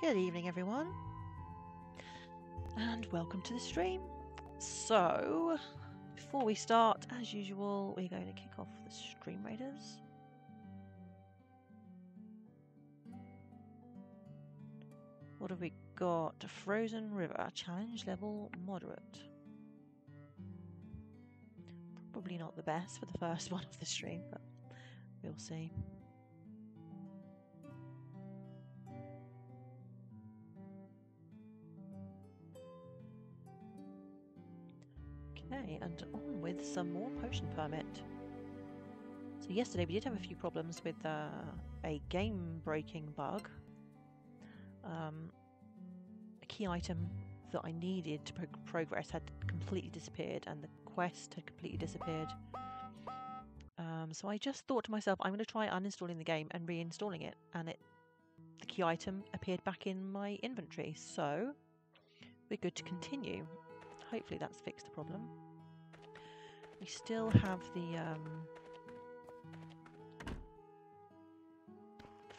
Good evening, everyone, and welcome to the stream. So, before we start, as usual, we're going to kick off the Stream Raiders. What have we got? Frozen River, challenge level moderate. Probably not the best for the first one of the stream, but we'll see. Okay, and on with some more potion permit. So yesterday we did have a few problems with a game-breaking bug. A key item that I needed to progress had completely disappeared, and the quest had completely disappeared. So I just thought to myself, I'm going to try uninstalling the game and reinstalling it, and the key item appeared back in my inventory. So we're good to continue. Hopefully that's fixed the problem. We still have the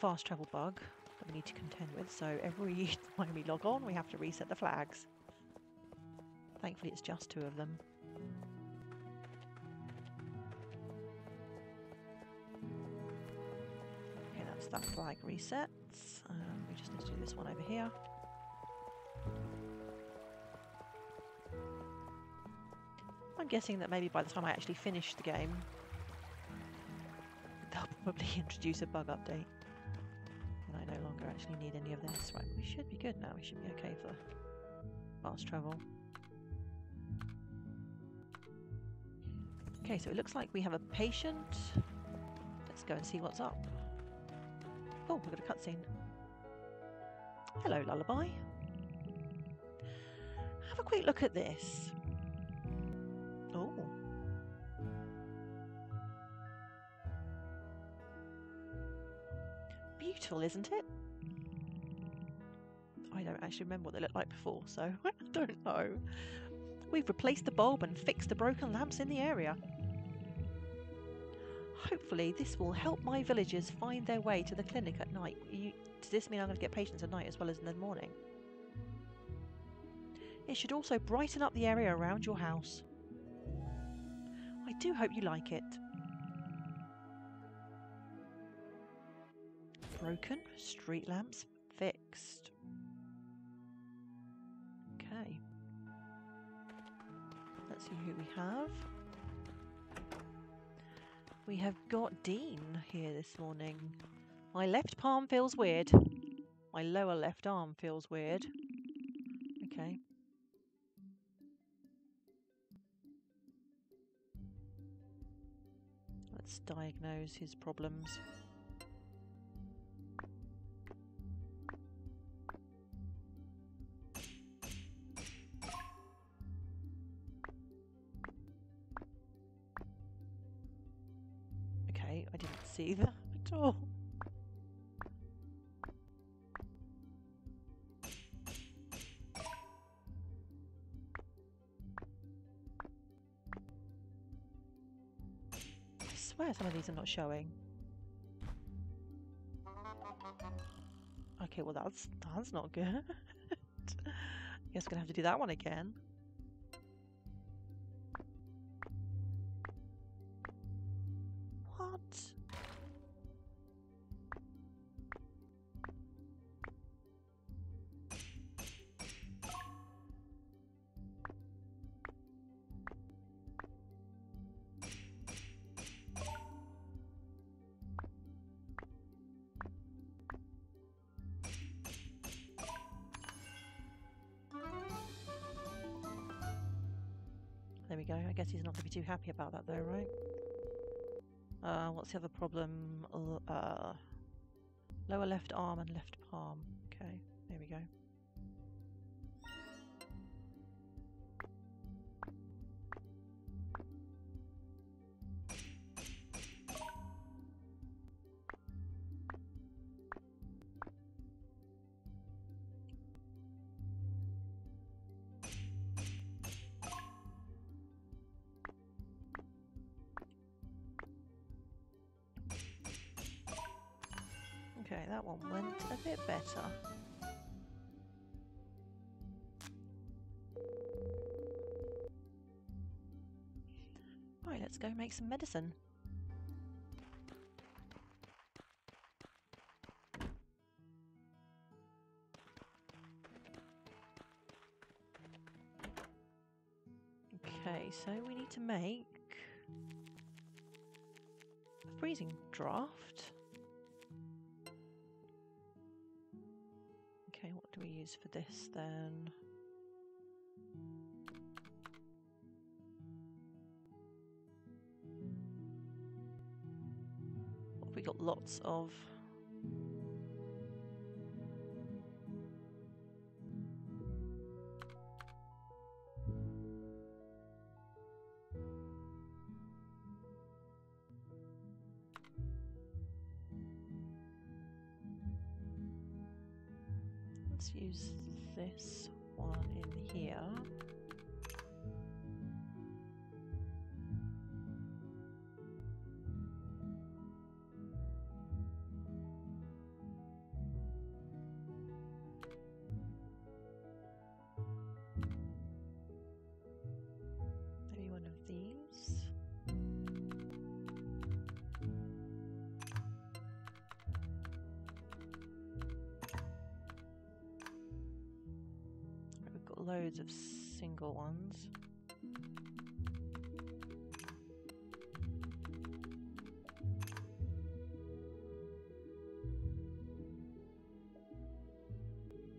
fast travel bug that we need to contend with, so every time we log on we have to reset the flags. Thankfully it's just 2 of them. Okay, that's that flag resets. We just need to do this one over here. I'm guessing that maybe by the time I actually finish the game they'll probably introduce a bug update. I no longer actually need any of this. Right, we should be good now. We should be okay for fast travel. Okay, so it looks like we have a patient. Let's go and see what's up. Oh, we've got a cutscene. Hello, Lullaby. Have a quick look at this. Oh. Beautiful, isn't it? I don't actually remember what they looked like before, so I don't know. We've replaced the bulb and fixed the broken lamps in the area. Hopefully this will help my villagers find their way to the clinic at night. Does this mean I'm going to get patients at night as well as in the morning? It should also brighten up the area around your house. I do hope you like it. Broken street lamps fixed. Okay. Let's see who we have. We have got Dean here this morning. My left palm feels weird. My lower left arm feels weird. Okay. Let's diagnose his problems. Okay, I didn't see that at all. I swear some of these are not showing. Okay, well that's not good. Guess we're gonna have to do that one again. What? There we go. I guess he's not going to be too happy about that though, right? What's the other problem? Lower left arm and left palm. Okay, there we go. Okay, that one went a bit better. let's go make some medicine. Okay, so we need to make a freezing draft. Okay, what do we use for this then? What have we got lots of? Let's use this one in here. Maybe one of these. We've got loads of single ones.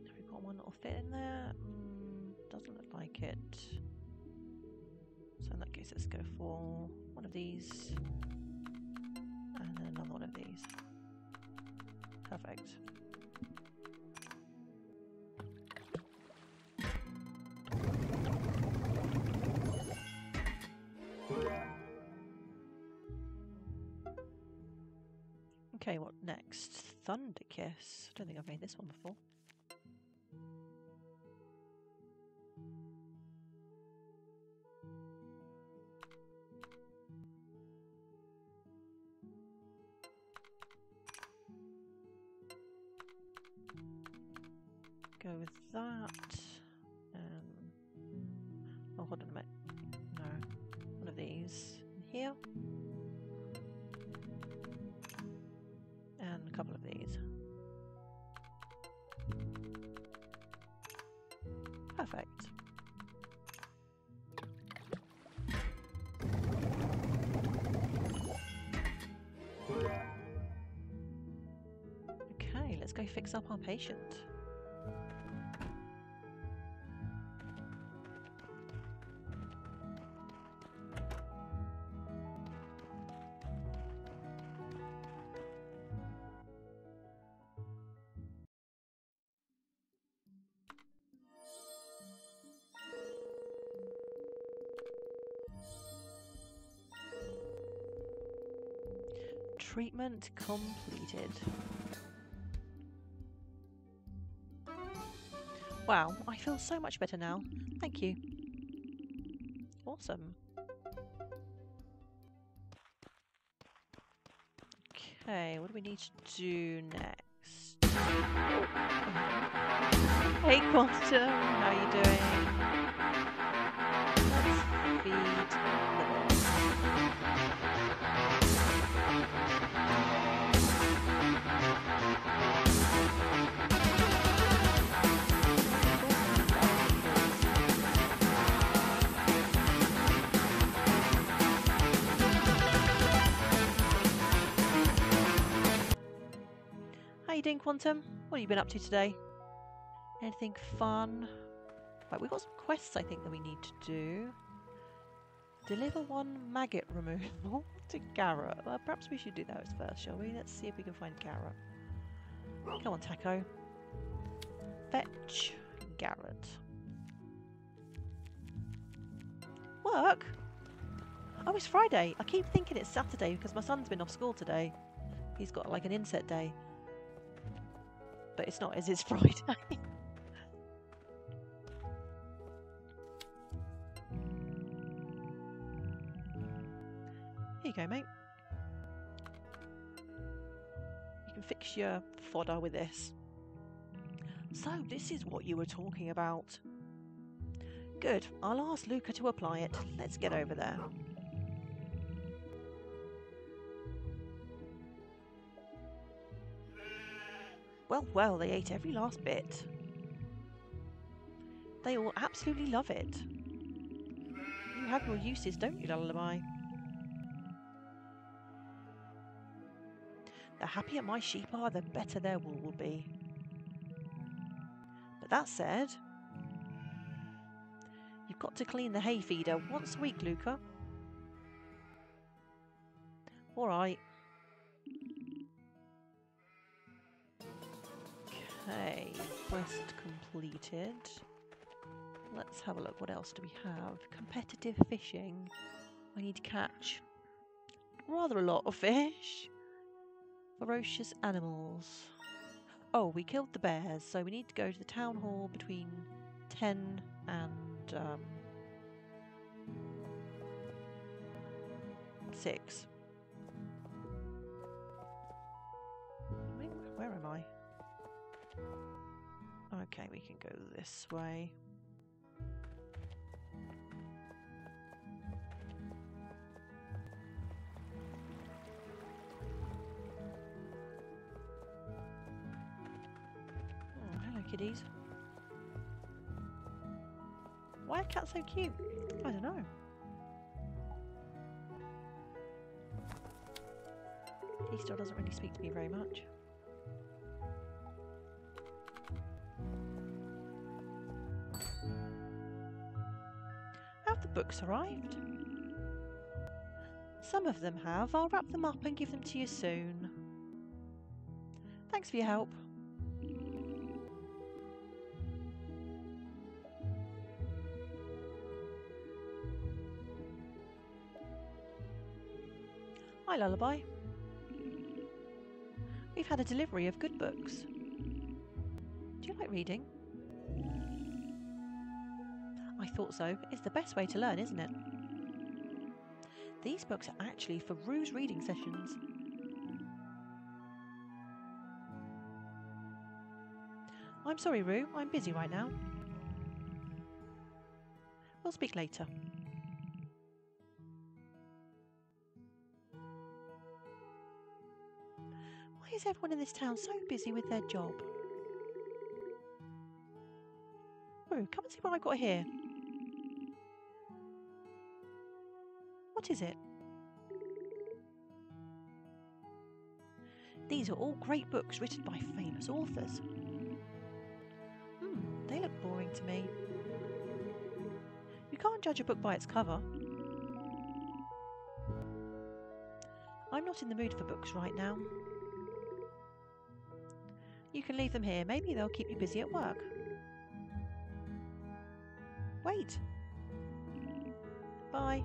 Have we got one that'll fit in there? Doesn't look like it. So in that case, let's go for one of these and then another one of these. Perfect. Okay, what next? Thunder Kiss. I don't think I've made this one before. Go with that. Oh, hold on a minute. No, one of these in here. And a couple of these. Perfect. Okay, let's go fix up our patient. Treatment completed. Wow, I feel so much better now. Thank you. Awesome. Okay, what do we need to do next? Hey Quantum, how are you doing? Let's feed the dog. How you doing, Quantum? What have you been up to today? Anything fun? Right, we've got some quests I think that we need to do. Deliver one maggot removal to Garrett. Well, perhaps we should do those first, shall we? Let's see if we can find Garrett. Come on, Taco. Fetch Garrett. Work? Oh, it's Friday. I keep thinking it's Saturday because my son's been off school today. He's got like an inset day. But it's not, it's Friday. Here you go, mate. You can fix your fodder with this. So, this is what you were talking about. Good. I'll ask Luca to apply it. Let's get over there. Well, well, they ate every last bit. They all absolutely love it. You have your uses, don't you, Lullaby? The happier my sheep are, the better their wool will be. But that said, you've got to clean the hay feeder once a week, Luca. All right. Okay, quest completed. Let's have a look. What else do we have? Competitive fishing. I need to catch rather a lot of fish. Ferocious animals. Oh, we killed the bears, so we need to go to the town hall between 10 and 6. Where am I? Okay, we can go this way. Oh, hello, kiddies. Why are cats so cute? I don't know. He still doesn't really speak to me very much. Have the books arrived? Some of them have. I'll wrap them up and give them to you soon. Thanks for your help. Hi, Lullaby. We've had a delivery of good books. Do you like reading? I thought so. It's the best way to learn, isn't it? These books are actually for Rue's reading sessions. I'm sorry, Rue. I'm busy right now. We'll speak later. Why is everyone in this town so busy with their job? Rue, come and see what I've got here. What is it? These are all great books written by famous authors. They look boring to me. You can't judge a book by its cover. I'm not in the mood for books right now. You can leave them here. Maybe they'll keep you busy at work. Wait. Bye.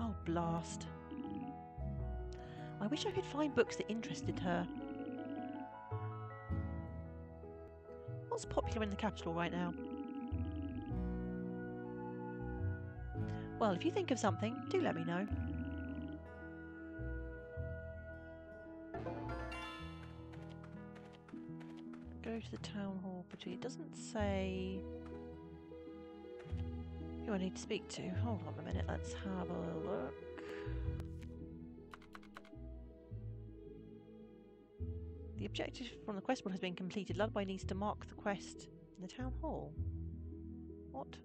Oh, blast. I wish I could find books that interested her. What's popular in the capital right now? Well, if you think of something, do let me know. Go to the town hall between. It doesn't say who I need to speak to. Hold on a minute, let's have a look. The objective from the quest board has been completed. Lullaby needs to mark the quest in the town hall. What?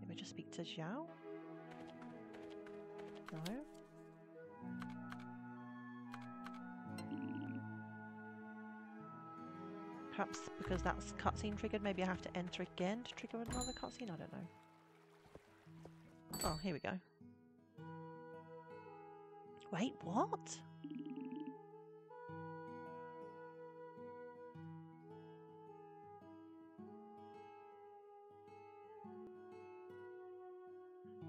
Maybe just speak to Xiao? No. Perhaps because that's cutscene triggered, maybe I have to enter again to trigger another cutscene? I don't know. Oh, here we go. Wait, what?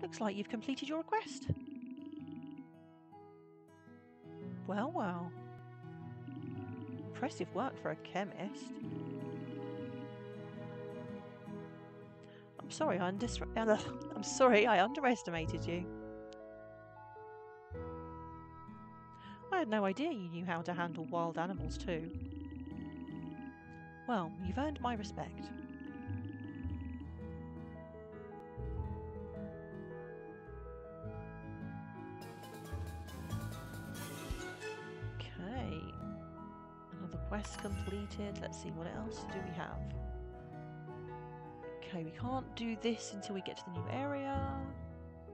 Looks like you've completed your request. Well, well. Impressive work for a chemist. I'm sorry, I'm sorry I underestimated you. I had no idea you knew how to handle wild animals too. Well, you've earned my respect. quest completed. Let's see, what else do we have? Okay, we can't do this until we get to the new area.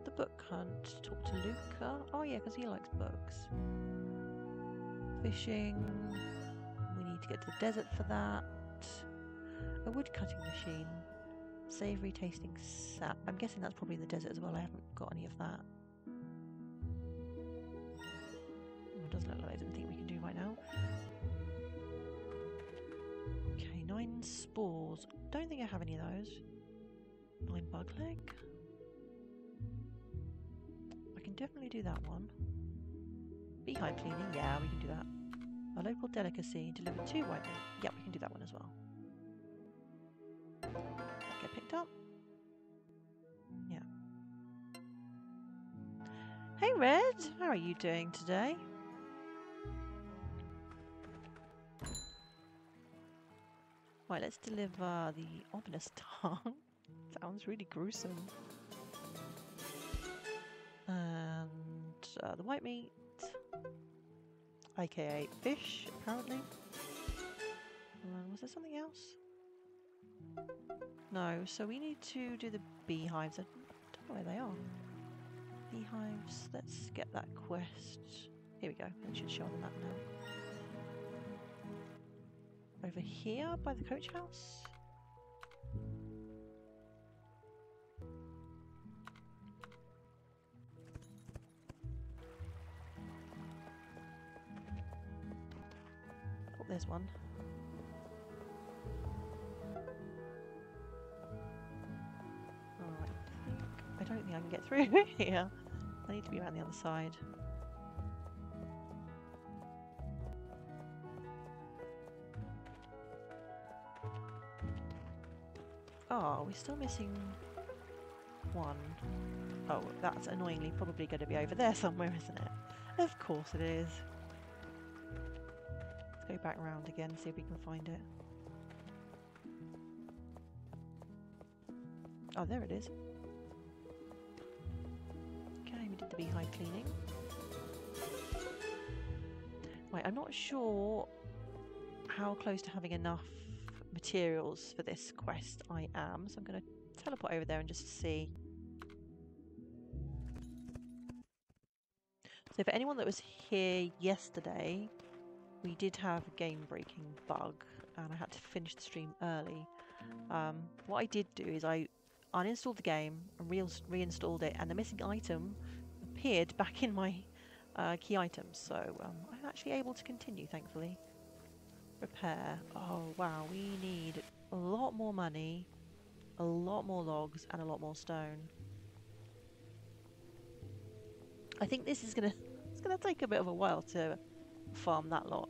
The book hunt. Talk to Luca. Oh yeah, because he likes books. Fishing. We need to get to the desert for that. A wood cutting machine. Savoury tasting sap. I'm guessing that's probably in the desert as well. I haven't got any of that. It doesn't look like there's anything we can do right now. Okay, 9 spores. Don't think I have any of those. 9 bug leg. I can definitely do that one. Beehive cleaning. Yeah, we can do that. A local delicacy. Deliver 2 white meat. Yep, we can do that one as well. Get picked up. Yeah. Hey Red, how are you doing today? Right, let's deliver the ominous tongue. Sounds really gruesome. And the white meat, aka fish, apparently. Was there something else? No, so we need to do the beehives. I don't know where they are. Beehives, let's get that quest. Here we go, it should show on the map now. Over here by the coach house. Oh, there's one. I don't think I can get through here. I need to be around the other side. Oh, we're still missing one. Oh, that's annoyingly probably going to be over there somewhere, isn't it? Of course it is. Let's go back around again, see if we can find it. Oh, there it is. Okay, we did the beehive cleaning. Right, I'm not sure how close to having enough materials for this quest I am, so I'm going to teleport over there and just see. So for anyone that was here yesterday, we did have a game-breaking bug and I had to finish the stream early. What I did do is I uninstalled the game and reinstalled it, and the missing item appeared back in my key items, so I'm actually able to continue, thankfully. Repair. Oh wow, we need a lot more money, a lot more logs, and a lot more stone. I think this is it's gonna take a bit of a while to farm that lot.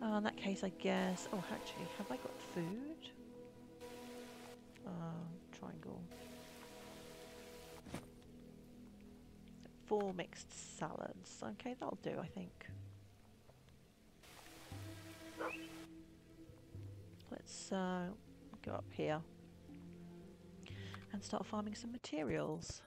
In that case, I guess. Oh, actually, have I got food? Triangle. 4 mixed salads. Okay, that'll do, I think. Let's go up here and start farming some materials.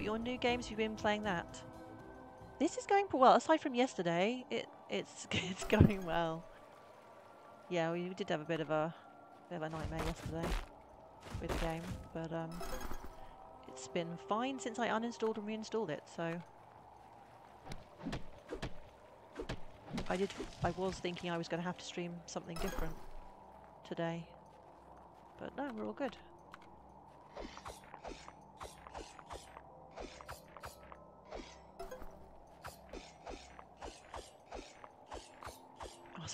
Your new games, you've been playing that? This is going well. Aside from yesterday, it's going well. Yeah, we did have a bit of a nightmare yesterday with the game, but it's been fine since I uninstalled and reinstalled it. So I was thinking I was going to have to stream something different today, but no, we're all good.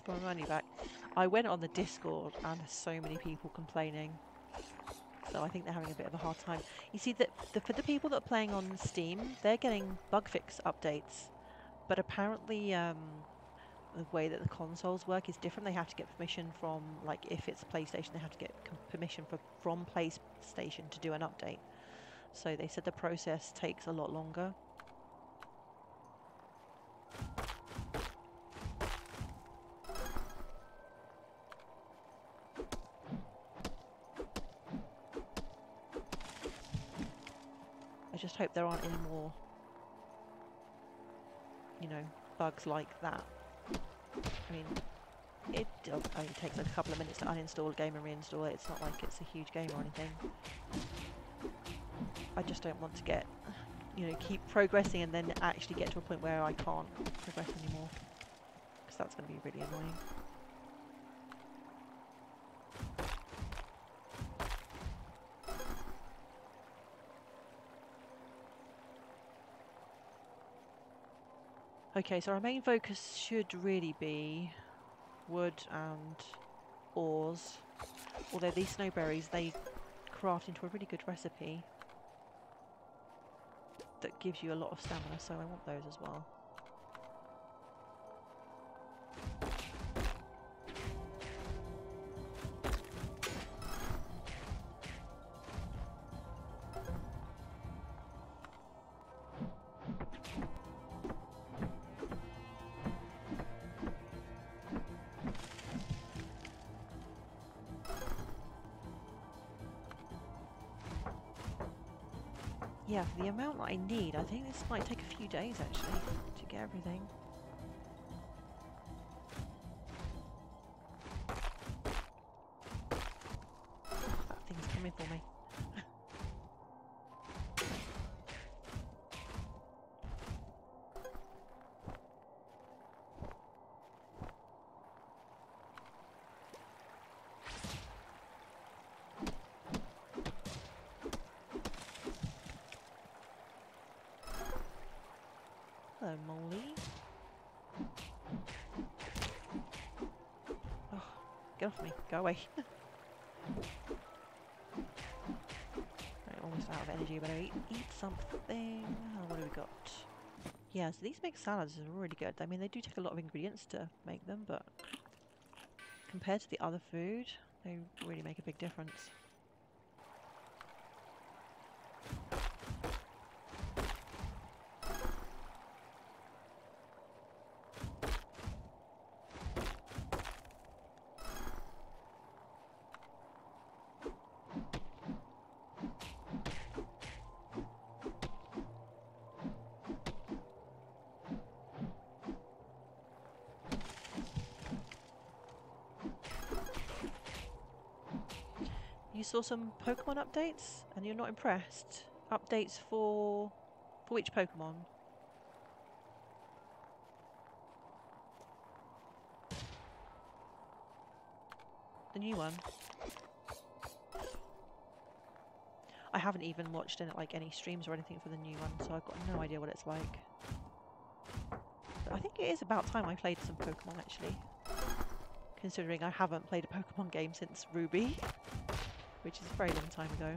My money back. I went on the Discord and there's so many people complaining, so I think they're having a bit of a hard time. You see that for the people that are playing on Steam, they're getting bug fix updates, But apparently, the way that the consoles work is different. They have to get permission from, like, if it's PlayStation, they have to get permission from PlayStation to do an update. So they said the process takes a lot longer. I just hope there aren't any more, you know, bugs like that. I mean, it only takes like a couple of minutes to uninstall a game and reinstall it. It's not like it's a huge game or anything. I just don't want to get, you know, keep progressing and then actually get to a point where I can't progress anymore, because that's going to be really annoying. Okay, so our main focus should really be wood and ores, although these snowberries, they craft into a really good recipe that gives you a lot of stamina, so I want those as well. Yeah, for the amount that I need, I think this might take a few days actually to get everything. That thing's coming for me. Hello, Molly. Oh, get off me. Go away. Right, almost out of energy, but I eat something. Oh, what do we got? Yeah, so these mixed salads are really good. I mean, they do take a lot of ingredients to make them, but compared to the other food, they really make a big difference. You saw some Pokemon updates and you're not impressed? Updates for which Pokemon? The new one? I haven't even watched any streams or anything for the new one, so I've got no idea what it's like. But I think it is about time I played some Pokemon actually, considering I haven't played a Pokemon game since Ruby, which is a very long time ago.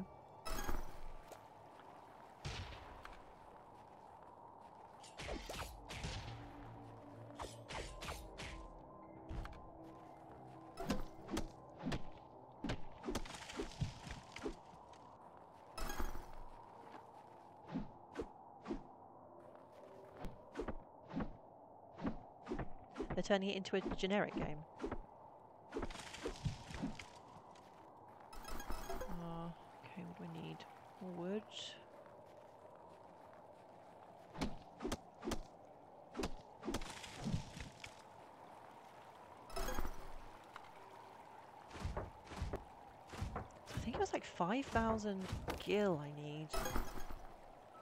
They're turning it into a generic game. Okay, what do I need? More wood. I think it was like 5,000 gil I need.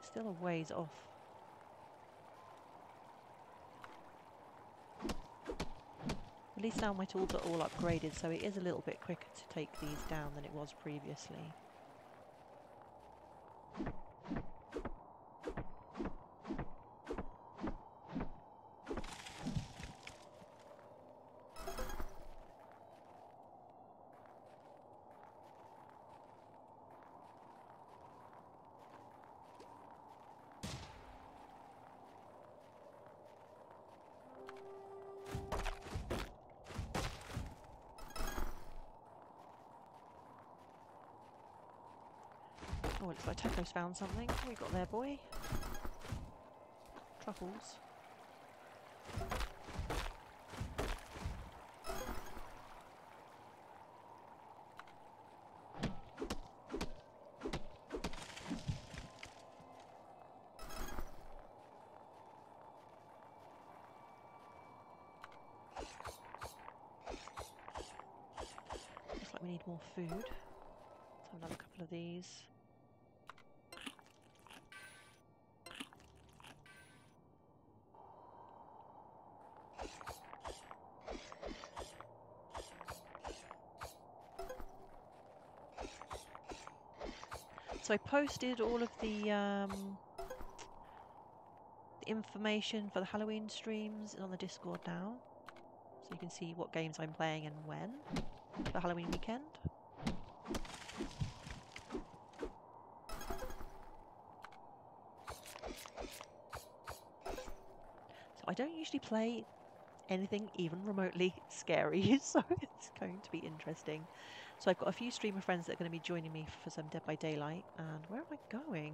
Still a ways off. At least now my tools are all upgraded, so it is a little bit quicker to take these down than it was previously. Oh, it looks like Taco's found something. What we got there, boy? Truffles. Looks like we need more food. Let's have another couple of these. So I posted all of the information for the Halloween streams on the Discord now, so you can see what games I'm playing and when for Halloween weekend. So I don't usually play anything even remotely scary, so it's going to be interesting. So I've got a few streamer friends that are going to be joining me for some Dead by Daylight. And where am I going?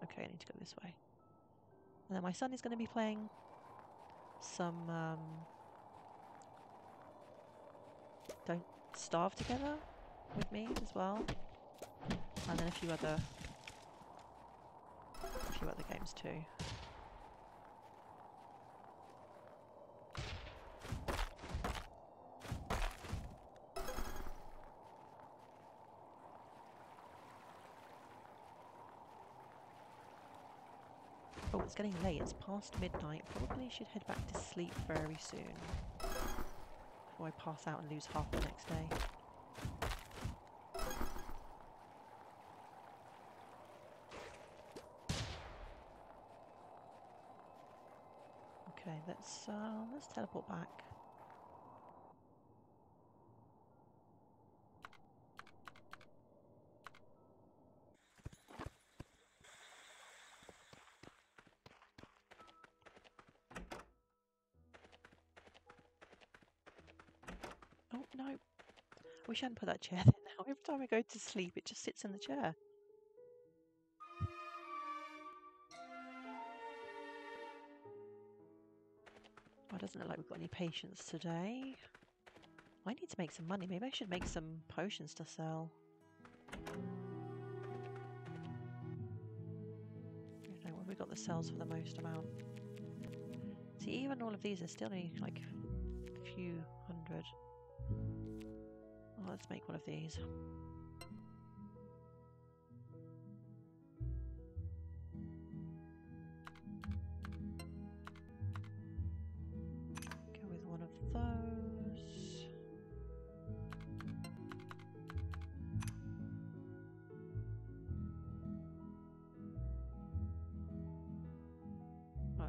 Okay, I need to go this way. And then my son is going to be playing some Don't Starve Together with me as well. And then a few other games too. Oh, it's getting late. It's past midnight. Probably should head back to sleep very soon before I pass out and lose half the next day. Okay, let's teleport back. Oh, no. I wish I hadn't put that chair there now. Every time I go to sleep, it just sits in the chair. Oh, it doesn't look like we've got any patience today. I need to make some money. Maybe I should make some potions to sell. I don't know, what have we got that sells for the most amount? See, even all of these are still only like a few hundred. Oh, let's make one of these. Go with one of those.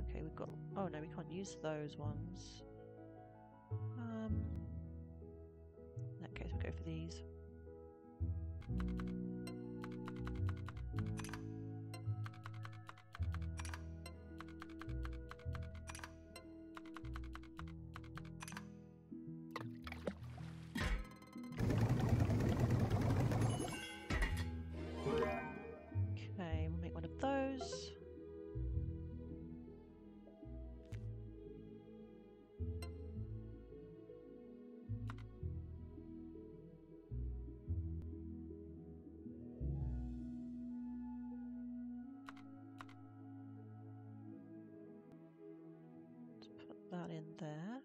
Okay, we've got... Oh no, we can't use those ones. In that case, we'll go for these. Okay, we'll make one of those. That in there.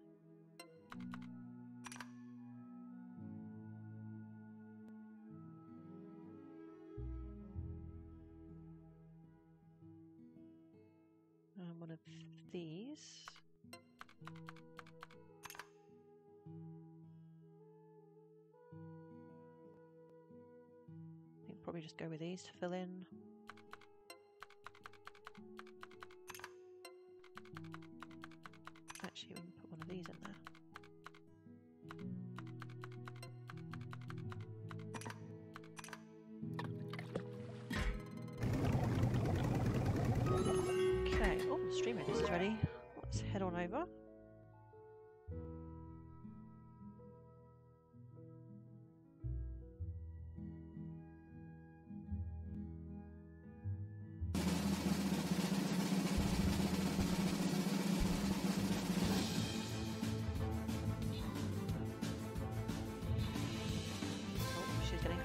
And one of these. I think probably just go with these to fill in. Actually, we can put one of these in there. Okay, oh, stream edit is ready. Let's head on over.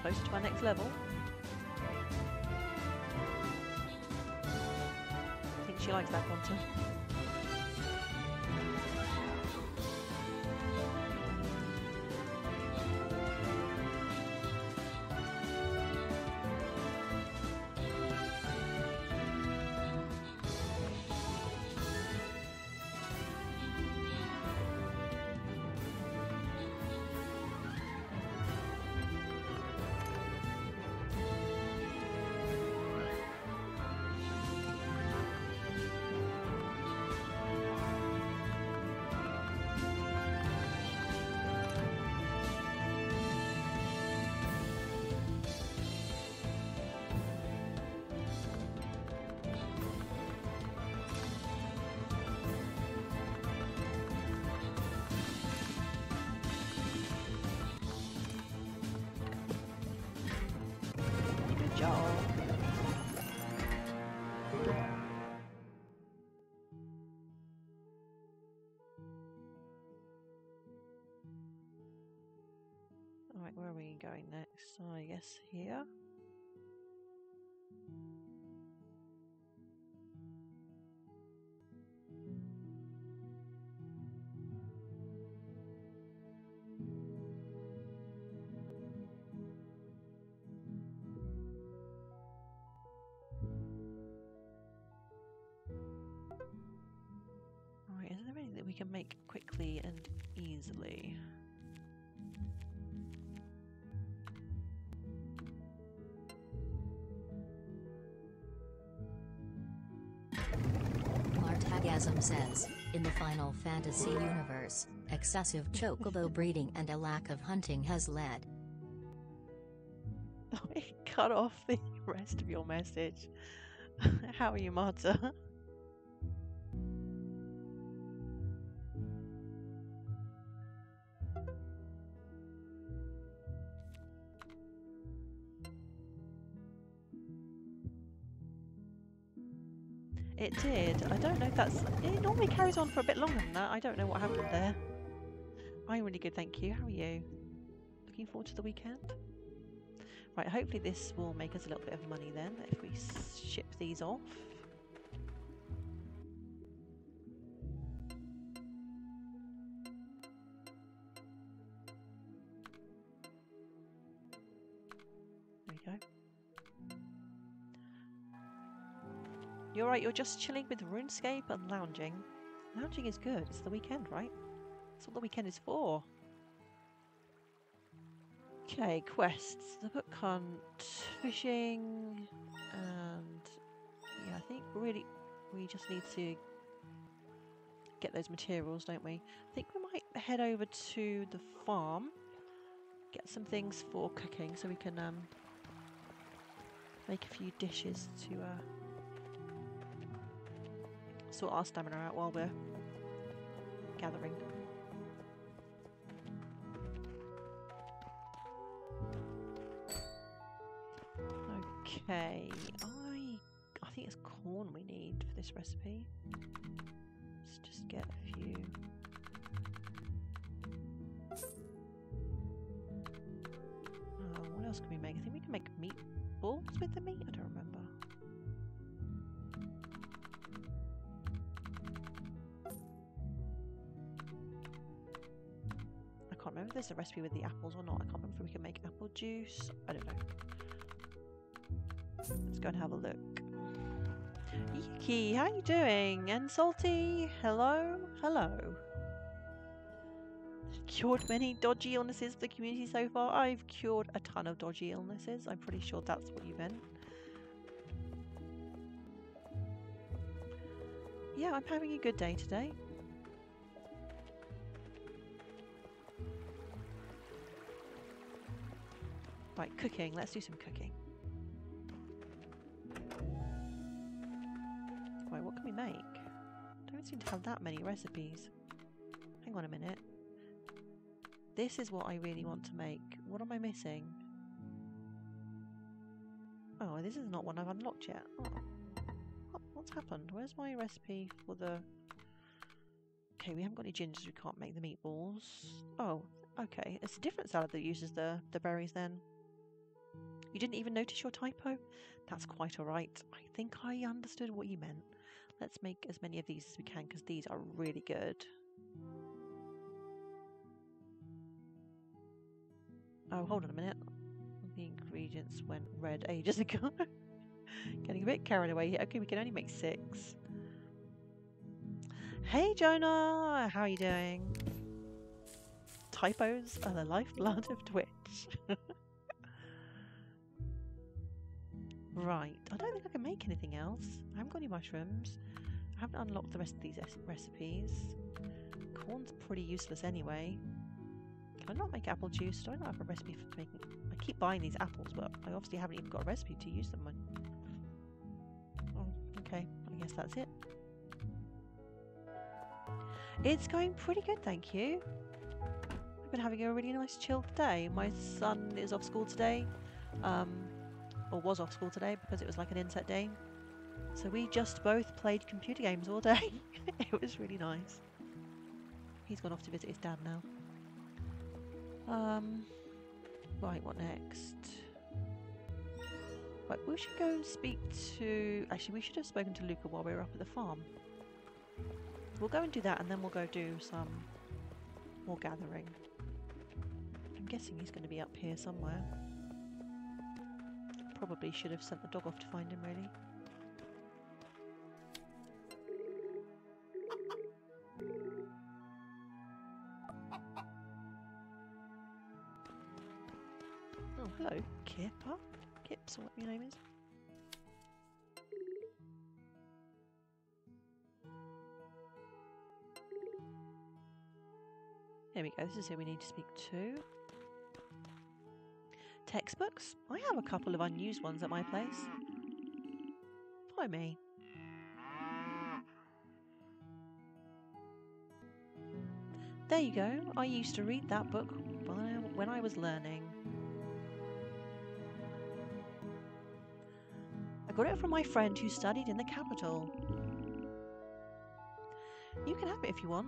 closer to our next level. I think she likes that content. Alright, where are we going next? I guess here. Alright, is there anything that we can make quickly and easily? Martagasm says, in the Final Fantasy universe, excessive chocobo breeding and a lack of hunting has led. I cut off the rest of your message. How are you, Marta? It did. I don't know if that's... It normally carries on for a bit longer than that. I don't know what happened there. I'm really good, thank you. How are you? Looking forward to the weekend? Right, hopefully this will make us a little bit of money then, if we ship these off. There we go. You're right, you're just chilling with RuneScape and lounging. Lounging is good, it's the weekend, right? That's what the weekend is for. Okay, quests. The book hunt, fishing, and yeah, I think really we just need to get those materials, don't we? I think we might head over to the farm, get some things for cooking so we can make a few dishes to sort our stamina out while we're gathering. Okay, I think it's corn we need for this recipe. Let's just get a few. What else can we make? I think we can make meatballs with the meat. I don't remember. I can't remember if there's a recipe with the apples or not. I can't remember if we can make apple juice. I don't know. Let's go and have a look. Yuki, how are you doing? And Salty, hello, hello. Cured many dodgy illnesses for the community so far. I've cured a ton of dodgy illnesses. I'm pretty sure that's what you meant. Yeah, I'm having a good day today. Right, cooking. Let's do some cooking. Right, what can we make? Don't seem to have that many recipes. Hang on a minute. This is what I really want to make. What am I missing? Oh, this is not one I've unlocked yet. Oh. What's happened? Where's my recipe for the... Okay, we haven't got any gingers, we can't make the meatballs. Oh, okay. It's a different salad that uses the berries then. You didn't even notice your typo? That's quite alright. I think I understood what you meant. Let's make as many of these as we can because these are really good. Oh, hold on a minute. The ingredients went red ages ago. Getting a bit carried away here. Okay, we can only make 6. Hey Jonah, how are you doing? Typos are the lifeblood of Twitch. Right, I don't think I can make anything else. I haven't got any mushrooms. I haven't unlocked the rest of these recipes. Corn's pretty useless anyway. Can I not make apple juice? Do I not have a recipe for making... I keep buying these apples, but I obviously haven't even got a recipe to use them on. Oh, okay. I guess that's it. It's going pretty good, thank you. I've been having a really nice chilled day. My son is off school today. Or was off school today because it was like an inset day. So we just both played computer games all day. It was really nice. He's gone off to visit his dad now. Right, what next? Right, we should go and speak to... Actually, we should have spoken to Luca while we were up at the farm. We'll go and do that and then we'll go do some more gathering. I'm guessing he's going to be up here somewhere. Probably should have sent the dog off to find him, really. Oh, hello, Kipper. Kips, or what your name is. There we go, this is who we need to speak to. Textbooks? I have a couple of unused ones at my place. Follow me. There you go. I used to read that book when I was learning. I got it from my friend who studied in the capital. You can have it if you want.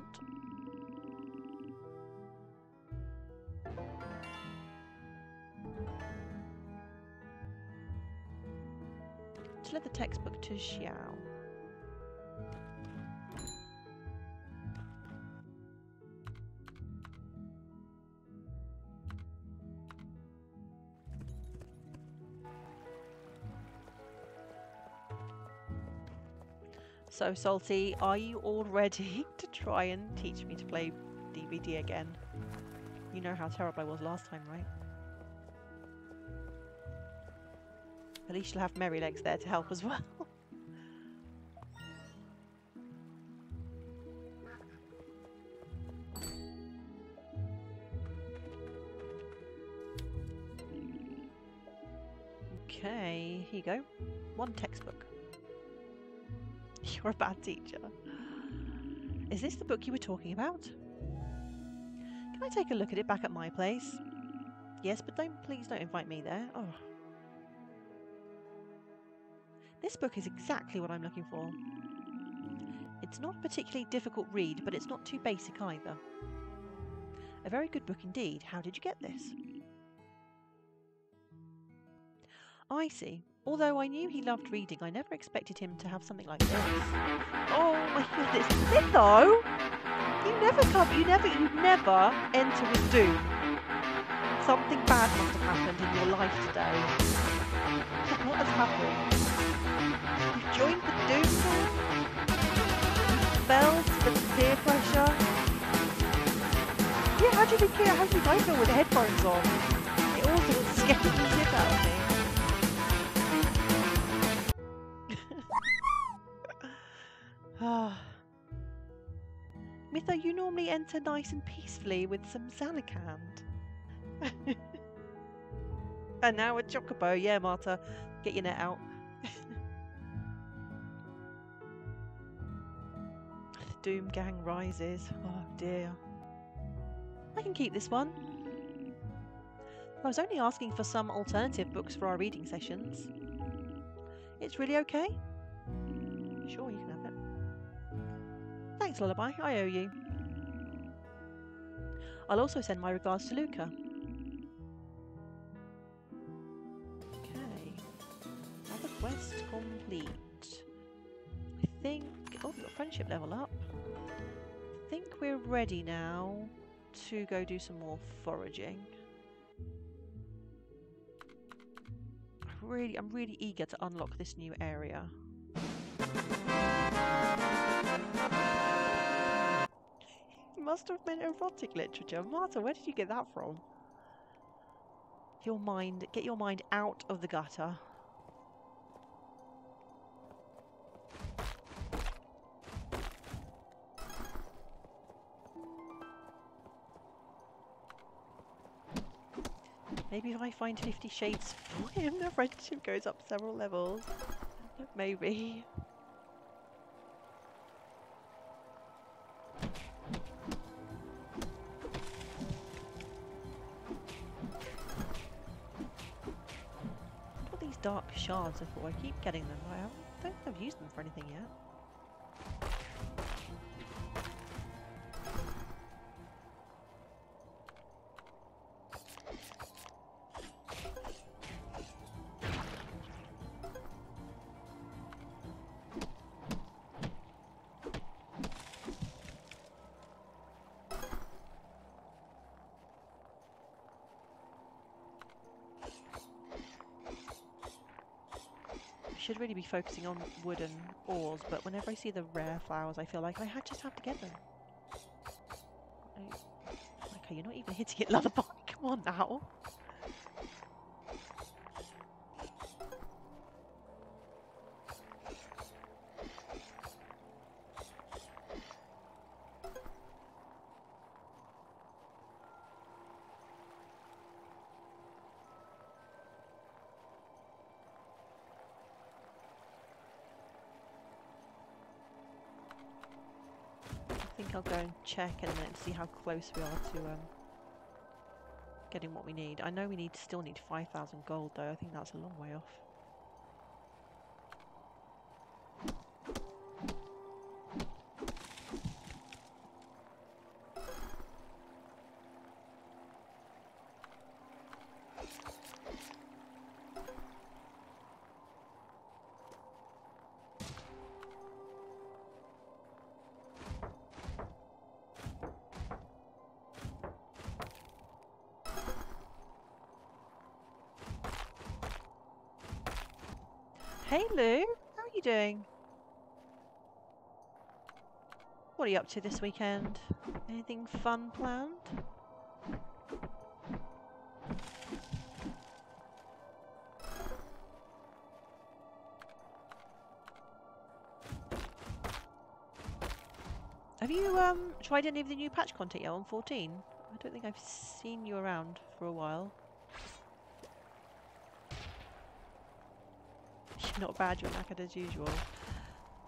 Let the textbook to Xiao. So, Salty, are you all ready to try and teach me to play DVD again? You know how terrible I was last time, right? At least you'll have Merrylegs there to help as well. Okay, here you go. 1 textbook. You're a bad teacher. Is this the book you were talking about? Can I take a look at it back at my place? Yes, but please don't invite me there. Oh. This book is exactly what I'm looking for. It's not a particularly difficult read, but it's not too basic either. A very good book indeed. How did you get this? I see. Although I knew he loved reading, I never expected him to have something like this. Oh my goodness. Mytho! You never enter with doom. Something bad must have happened in your life today. What has happened? You've joined the Doom Clan? You fell to the peer pressure? Yeah, how do you think I feel with the headphones on? It all sort of scared the shit out of me. Mytho, you normally enter nice and peacefully with some Zanarkand. And now a Chocobo. Yeah, Marta, get your net out. Doom Gang rises. Oh dear. I can keep this one. I was only asking for some alternative books for our reading sessions. It's really okay? Sure, you can have it. Thanks, Lullaby. I owe you. I'll also send my regards to Luca. quest complete. I think... Oh, we've got friendship level up. I think we're ready now to go do some more foraging. I'm really eager to unlock this new area. It must have been erotic literature. Marta, where did you get that from? Get your mind out of the gutter. Maybe if I find 50 shades for him, the friendship goes up several levels. Maybe. All these dark shards, I thought I keep getting them. I don't think I've used them for anything yet. Should really be focusing on wooden ores, but whenever I see the rare flowers, I feel like I just have to get them. Okay, you're not even hitting it, Lullaby. Come on now. I think I'll go and check in a minute to see how close we are to getting what we need. I know we still need 5,000 gold though. I think that's a long way off. Hey Lou, how are you doing? What are you up to this weekend? Anything fun planned? Have you tried any of the new patch content yet on 14? I don't think I've seen you around for a while. Not bad, you're knackered as usual.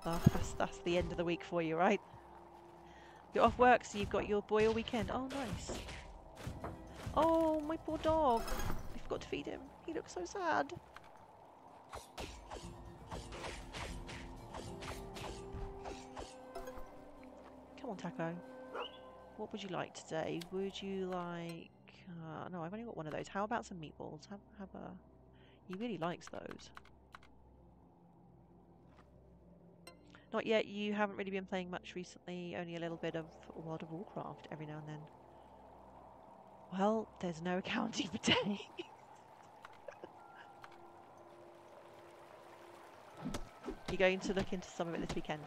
Oh, that's the end of the week for you, right? You're off work, so you've got your boy all weekend. Oh, nice. Oh, my poor dog. I forgot to feed him. He looks so sad. Come on, Taco. What would you like today? Would you like... no, I've only got one of those. How about some meatballs? Have a... He really likes those. Not yet, you haven't really been playing much recently, only a little bit of World of Warcraft every now and then. Well, there's no accounting for day. You're going to look into some of it this weekend.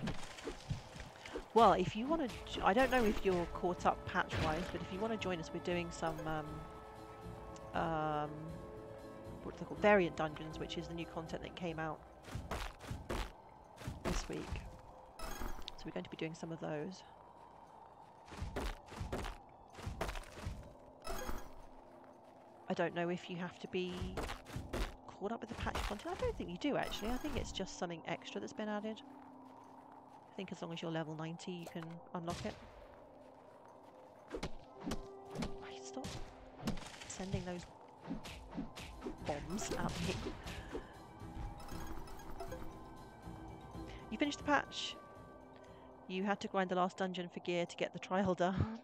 Well, if you want to... I don't know if you're caught up patch-wise, but if you want to join us, we're doing some... what they call variant dungeons, which is the new content that came out this week. So we're going to be doing some of those. I don't know if you have to be caught up with the patch content. I don't think you do actually. I think it's just something extra that's been added. I think as long as you're level 90 you can unlock it. Right, stop sending those bombs at me. You finished the patch. You had to grind the last dungeon for gear to get the trial done.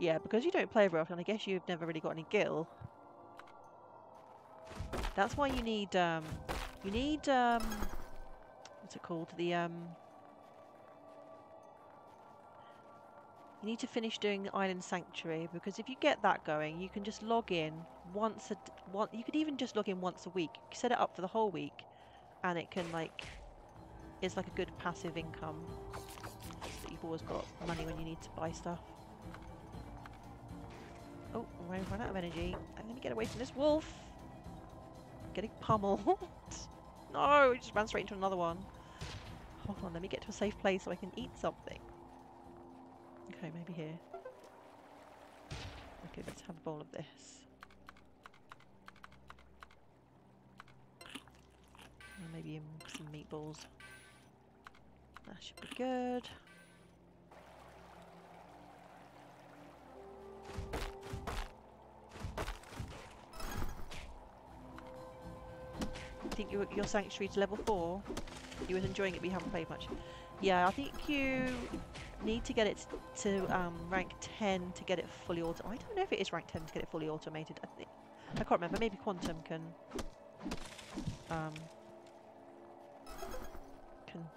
Yeah, because you don't play very often, I guess you've never really got any gil. That's why you need You need what's it called? You need to finish doing the Island Sanctuary, because if you get that going, you can just log in once you could even just log in once a week. You set it up for the whole week, and it can it's like a good passive income. So that you've always got money when you need to buy stuff. Oh, I'm run out of energy. I'm gonna get away from this wolf. I'm getting pummeled. No, it just ran straight into another one. Hold on, let me get to a safe place so I can eat something. Okay, maybe here. Okay, let's have a bowl of this. And maybe some meatballs. That should be good. I think your sanctuary's level 4. You was enjoying it, but you haven't played much. Yeah, I think you need to get it to rank 10 to get it fully automated. I don't know if it is rank 10 to get it fully automated. I can't remember. Maybe Quantum can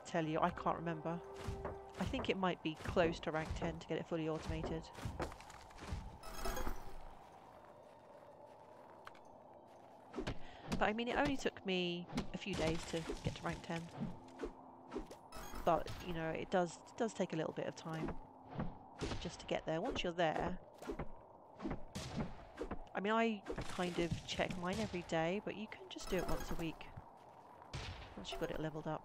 tell you. I can't remember. I think it might be close to rank 10 to get it fully automated. But I mean, it only took me a few days to get to rank 10. But, you know, it does take a little bit of time just to get there. Once you're there, I mean, I kind of check mine every day, but you can just do it once a week once you've got it leveled up.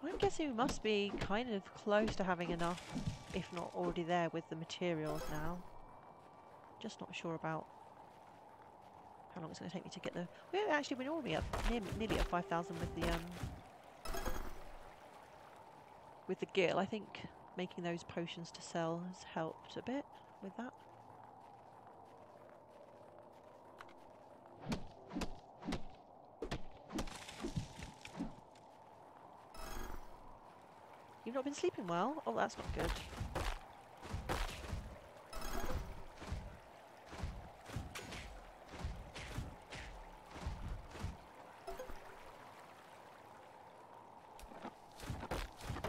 I'm guessing we must be kind of close to having enough, if not already there, with the materials now. Just not sure about how long it's going to take me to get the... We're already up nearly at 5,000 with the gill. I think making those potions to sell has helped a bit with that. You've not been sleeping well? Oh, that's not good.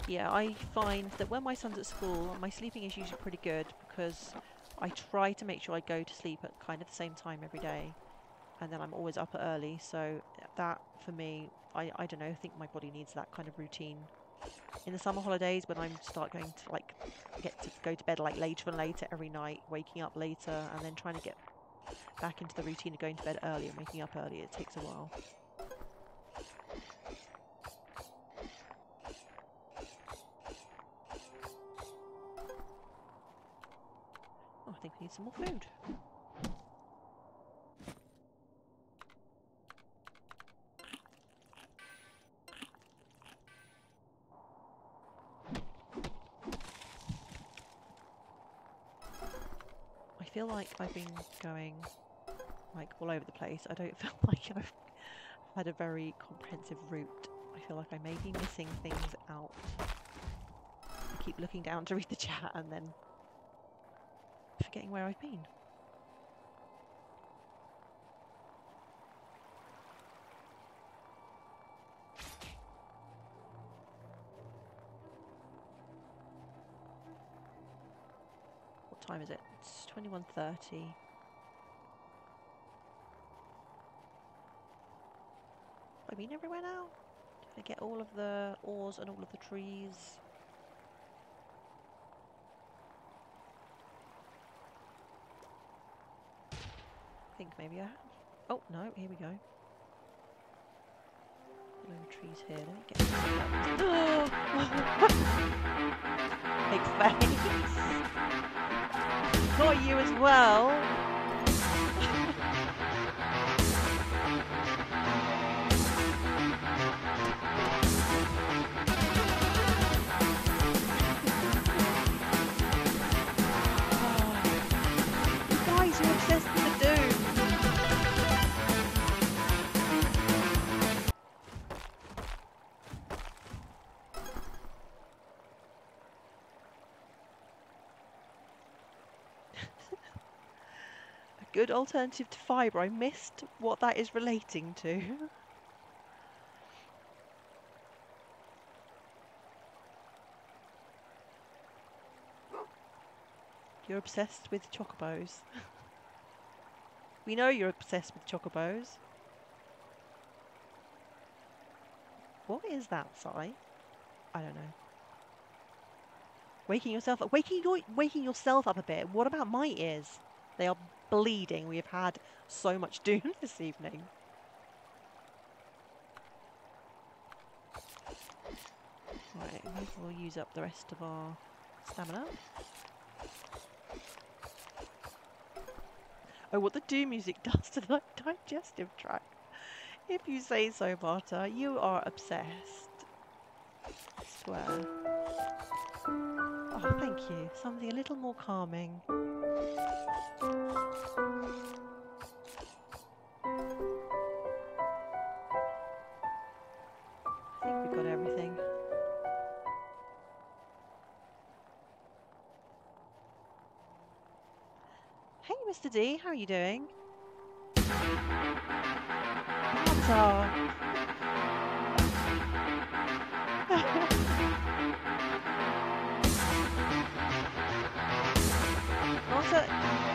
Yeah, I find that when my son's at school, my sleeping is usually pretty good because I try to make sure I go to sleep at kind of the same time every day. And then I'm always up early, so that, for me, I don't know, I think my body needs that kind of routine. In the summer holidays, when I start going to get to go to bed later and later every night, waking up later, and then trying to get back into the routine of going to bed early and waking up early, it takes a while. Oh, I think we need some more food. I feel like I've been going all over the place. I don't feel like I've had a very comprehensive route. I feel like I may be missing things out. I keep looking down to read the chat and then forgetting where I've been. What time is it? It's 21:30. Have I been everywhere now? Did I get all of the ores and all of the trees? I think maybe I have. Oh, no, here we go. A load of trees here. Let me get big face. Got you as well. good alternative to fibre. I missed what that is relating to. You're obsessed with chocobos. We know you're obsessed with chocobos. What is that, Si? I don't know. Waking yourself up. Waking yourself up a bit. What about my ears? They are bleeding. We have had so much doom this evening. Right, maybe we'll use up the rest of our stamina. Oh, what the doom music does to the digestive tract. If you say so, Marta, you are obsessed. I swear. Oh, thank you. Something a little more calming. I think we've got everything. Hey, Mr. D, how are you doing? Marta! Marta,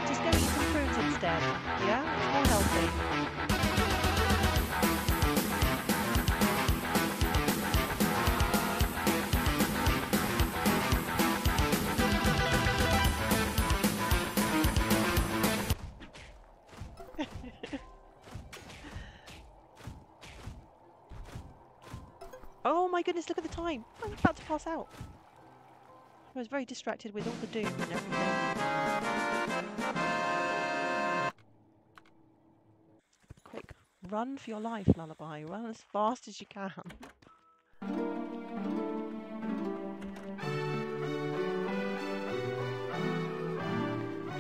just go eat some fruit instead, yeah? It's more healthy. Oh my goodness, look at the time. I'm about to pass out. I was very distracted with all the doom and everything. Quick, run for your life, Lullaby. Run as fast as you can.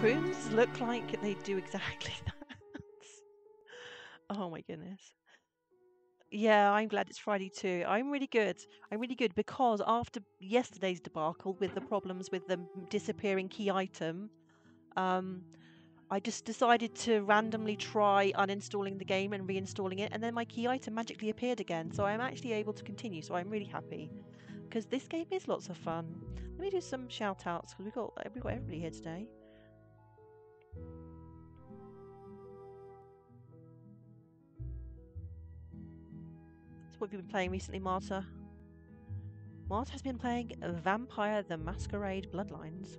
Prunes look like they do exactly that. Oh my goodness. Yeah, I'm glad it's Friday too. I'm really good. I'm really good because after yesterday's debacle with the problems with the disappearing key item, I just decided to randomly try uninstalling the game and reinstalling it, and then my key item magically appeared again. So I'm actually able to continue. So I'm really happy because this game is lots of fun. Let me do some shout outs because we've got everybody here today. What have you been playing recently, Marta? Marta has been playing Vampire the Masquerade Bloodlines.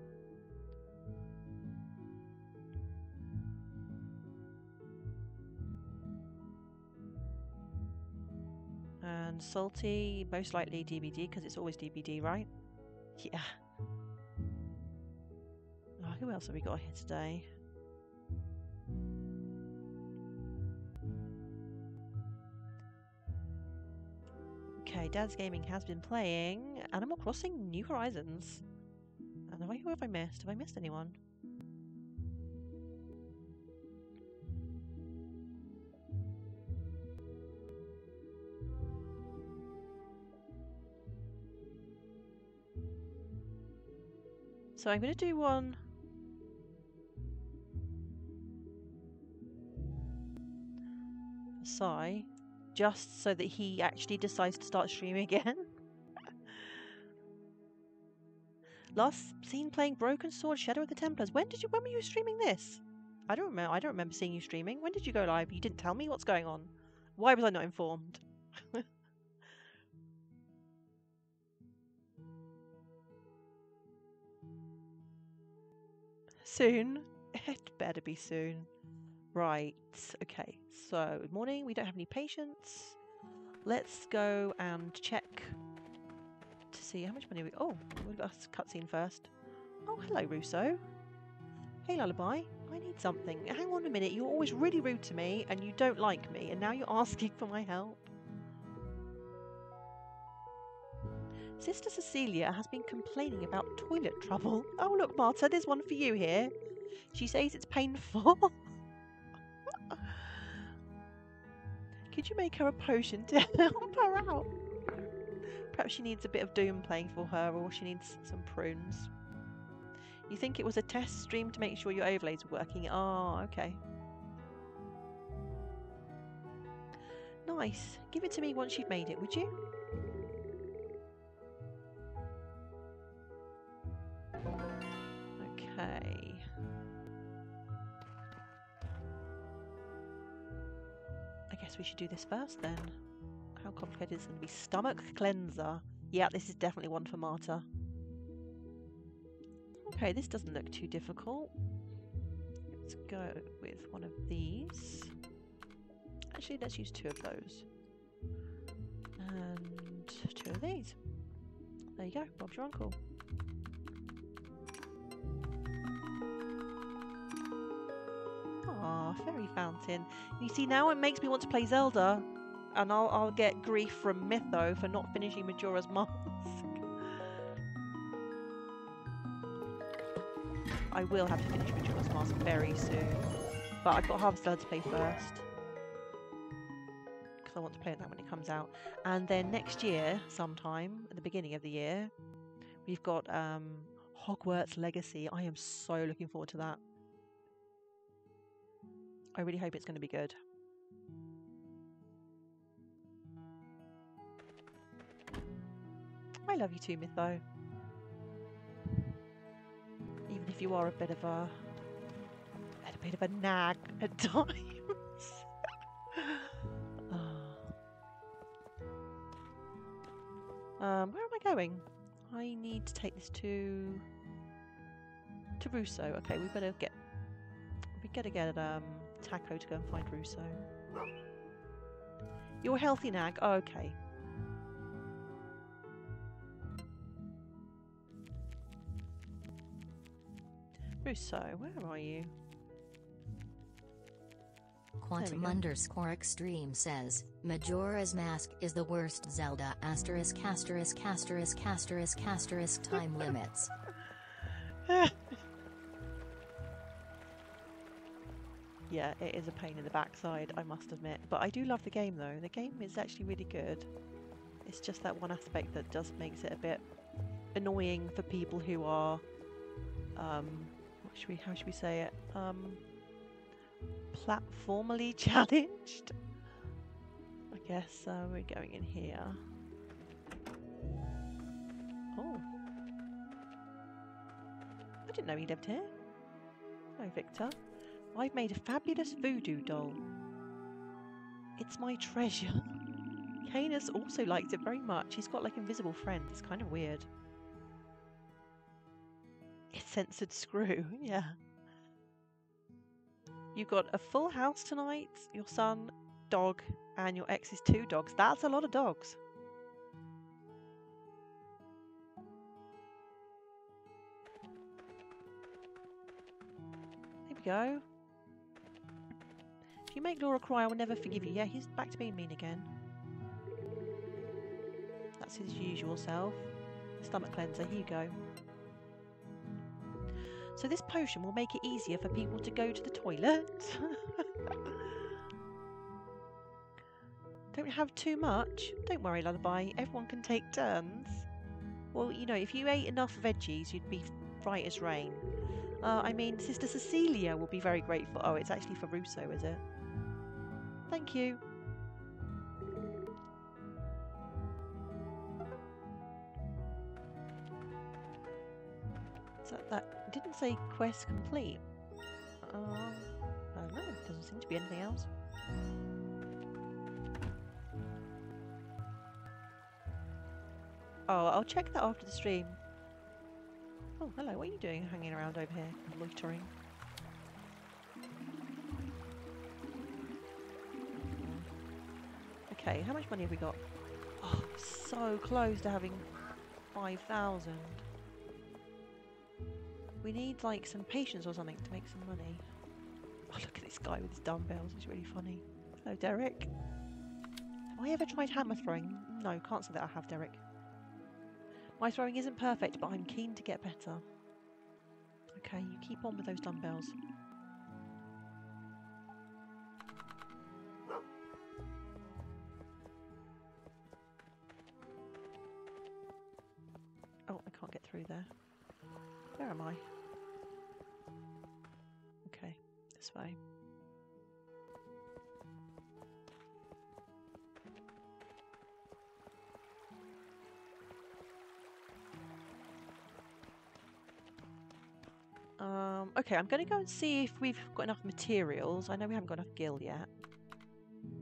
And Salty, most likely DBD, because it's always DBD, right? Yeah. Oh, who else have we got here today? Okay, Dad's Gaming has been playing Animal Crossing New Horizons. And who have I missed? Have I missed anyone? So I'm going to do one. Sai, just so that he actually decides to start streaming again. Last seen playing Broken Sword Shadow of the Templars. When were you streaming this? I don't remember seeing you streaming. When did you go live? You didn't tell me what's going on. Why was I not informed? Soon? It better be soon. Right, okay. So, good morning. We don't have any patients. Let's go and check to see how much money we... Oh, we've got a cutscene first. Oh, hello, Russo. Hey, Lullaby. I need something. Hang on a minute. You're always really rude to me and you don't like me, and now you're asking for my help. Sister Cecilia has been complaining about toilet trouble. Oh, look, Marta, there's one for you here. She says it's painful. Could you make her a potion to help her out? Perhaps she needs a bit of doom playing for her, or she needs some prunes. You think it was a test stream to make sure your overlays were working? Oh, okay. nice. Give it to me once you've made it, would you? Okay. I guess we should do this first then. How complicated is it going to be? Stomach cleanser. Yeah, this is definitely one for Marta. Okay, this doesn't look too difficult. Let's go with one of these. Actually, let's use 2 of those. And 2 of these. There you go, Bob's your uncle. Ah, fairy fountain. You see, now it makes me want to play Zelda. And I'll get grief from Mytho for not finishing Majora's Mask. I will have to finish Majora's Mask very soon. But I've got Harvest Land to play first. Because I want to play that when it comes out. And then next year, sometime, at the beginning of the year, we've got Hogwarts Legacy. I am so looking forward to that. I really hope it's going to be good. I love you too, Mytho. Even if you are a bit of a nag at times. Where am I going? I need to take this to Russo. Okay, we gotta get Taco to go and find Russo. You're a healthy nag. Oh, okay. Russo, where are you? Quantum_extreme says, Majora's Mask is the worst Zelda ******** time limits. Yeah, it is a pain in the backside, I must admit. But I do love the game though. The game is actually really good. It's just that one aspect that just makes it a bit annoying for people who are how should we say it? Platformally challenged. I guess we're going in here. Oh. I didn't know he lived here. Hello, Victor. I've made a fabulous voodoo doll. It's my treasure. Canis also liked it very much. He's got like invisible friends. It's kind of weird. It's censored screw, yeah. You've got a full house tonight, your son, dog, and your ex's 2 dogs. That's a lot of dogs. There we go. If you make Laura cry, I will never forgive you. Yeah, he's back to being mean again. That's his usual self. Stomach cleanser, here you go. So this potion will make it easier for people to go to the toilet. Don't have too much. Don't worry, Lullaby. Everyone can take turns. Well, you know, if you ate enough veggies, you'd be bright as rain. I mean, Sister Cecilia will be very grateful. Oh, it's actually for Russo, is it? Thank you. Is that didn't say quest complete. I don't know. Doesn't seem to be anything else. Oh, I'll check that after the stream. Oh, hello. What are you doing hanging around over here? Loitering. Okay, how much money have we got? Oh, so close to having 5,000. We need like some patience or something to make some money. Oh, look at this guy with his dumbbells. He's really funny. Hello, Derek. Have I ever tried hammer throwing? No, can't say that I have, Derek. My throwing isn't perfect, but I'm keen to get better. Okay, you keep on with those dumbbells. Oh, I can't get through there. Where am I? Okay, this way. Okay, I'm going to go and see if we've got enough materials. I know we haven't got enough gil yet,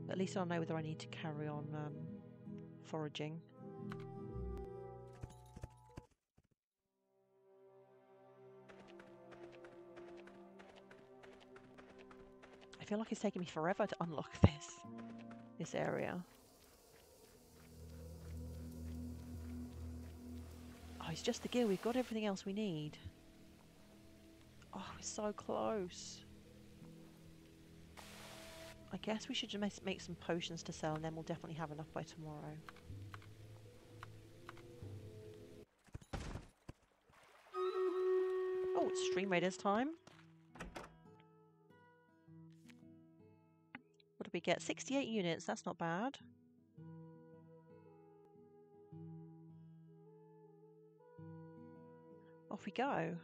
but at least I'll know whether I need to carry on foraging. I feel like it's taking me forever to unlock this area. Oh, it's just the gil. We've got everything else we need. Oh, we're so close. I guess we should just make some potions to sell, and then we'll definitely have enough by tomorrow. Oh, it's Stream Raiders time. What did we get? 68 units. That's not bad. Off we go.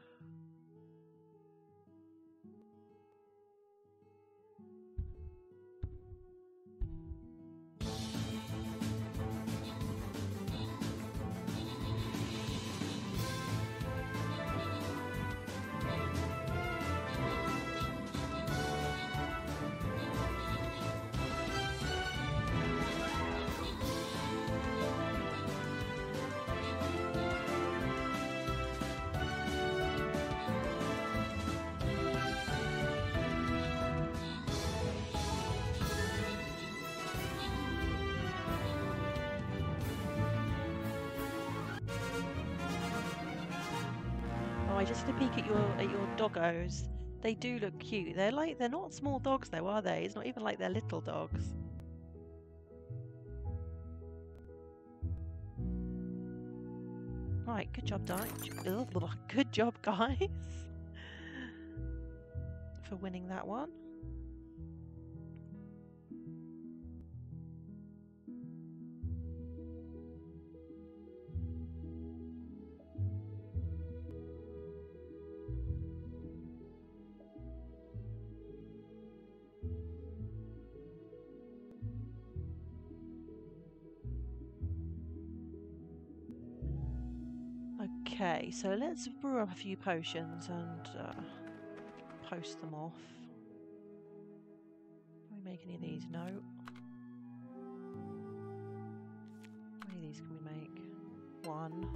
I just had a peek at your doggos. They do look cute. They're not small dogs though, are they? It's not even like they're little dogs. Right, good job, good job, guys, for winning that one. Okay, so let's brew up a few potions and post them off. Can we make any of these? No. How many of these can we make? One.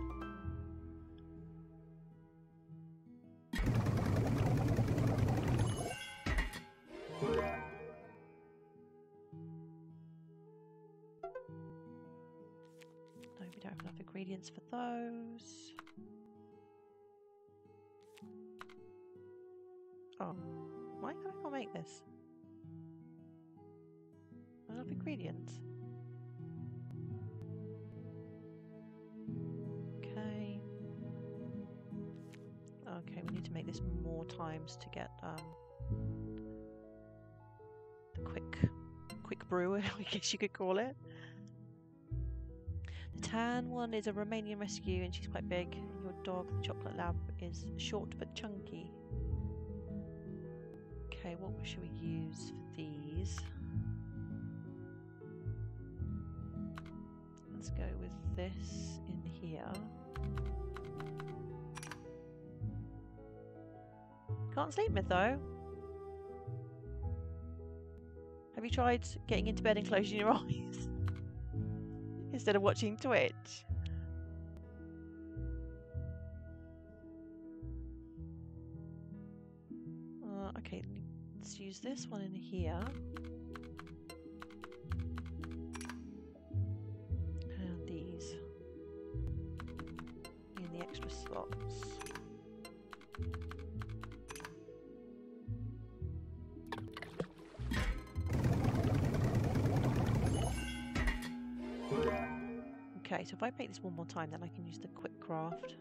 No, we don't have enough ingredients for those. Oh, why can I not make this? Not enough ingredients. Okay. Okay, we need to make this more times to get the quick brew, I guess you could call it. The tan one is a Romanian rescue and she's quite big. And your dog, the chocolate lab, is short but chunky. Okay, what should we use for these? Let's go with this in here. Can't sleep, Mytho. Have you tried getting into bed and closing your eyes instead of watching Twitch? Okay, let's use this one in here. And these in the extra slots. Okay, so if I make this one more time, then I can use the quick craft.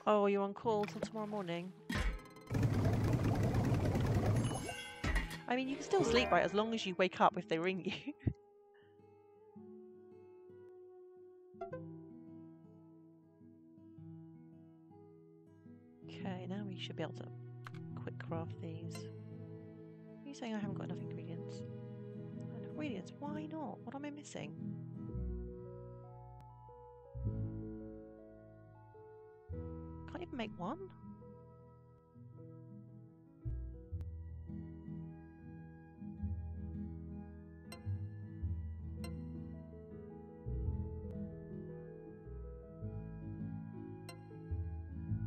Oh, you're on call till tomorrow morning? I mean, you can still sleep, right, as long as you wake up if they ring you. should be able to quick craft these. Are you saying I haven't got enough ingredients? Enough ingredients? Why not? What am I missing? Can't even make one?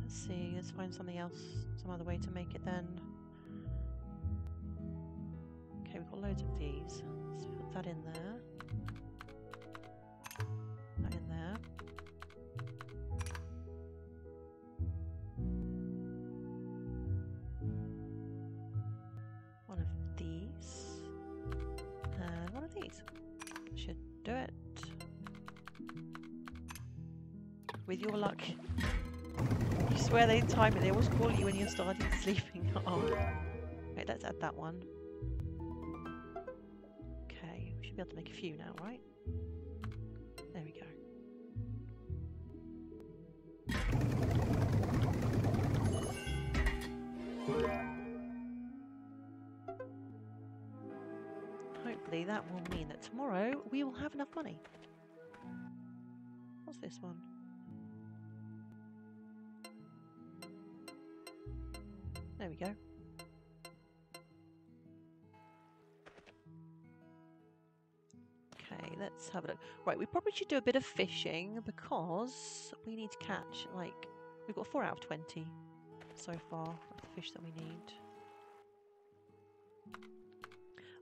Let's see, let's find something else, some other way to make it then. Okay, we've got loads of these. Let's put that in there. That in there. One of these. And one of these. Should do it. With your luck. You swear they time it, they always call you when you're starting sleeping. Oh. Right, let's add that one. Okay, we should be able to make a few now, right? There we go. Hopefully that will mean that tomorrow we will have enough money. What's this one? There we go. Okay, let's have a look. Right, we probably should do a bit of fishing because we need to catch, like, we've got 4 out of 20 so far of the fish that we need.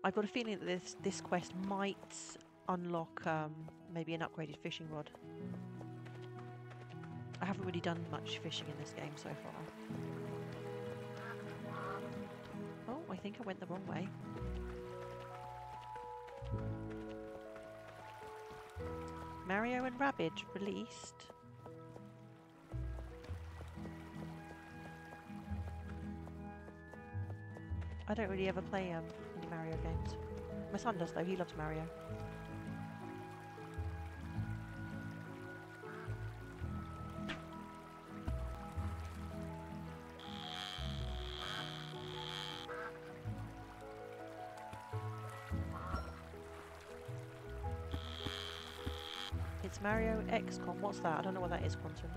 I've got a feeling that this quest might unlock maybe an upgraded fishing rod. I haven't really done much fishing in this game so far. Oh, I think I went the wrong way. Mario and Rabbids released. I don't really ever play any Mario games. My son does though, he loves Mario. It's Mario XCOM. What's that? I don't know what that is, Quantum.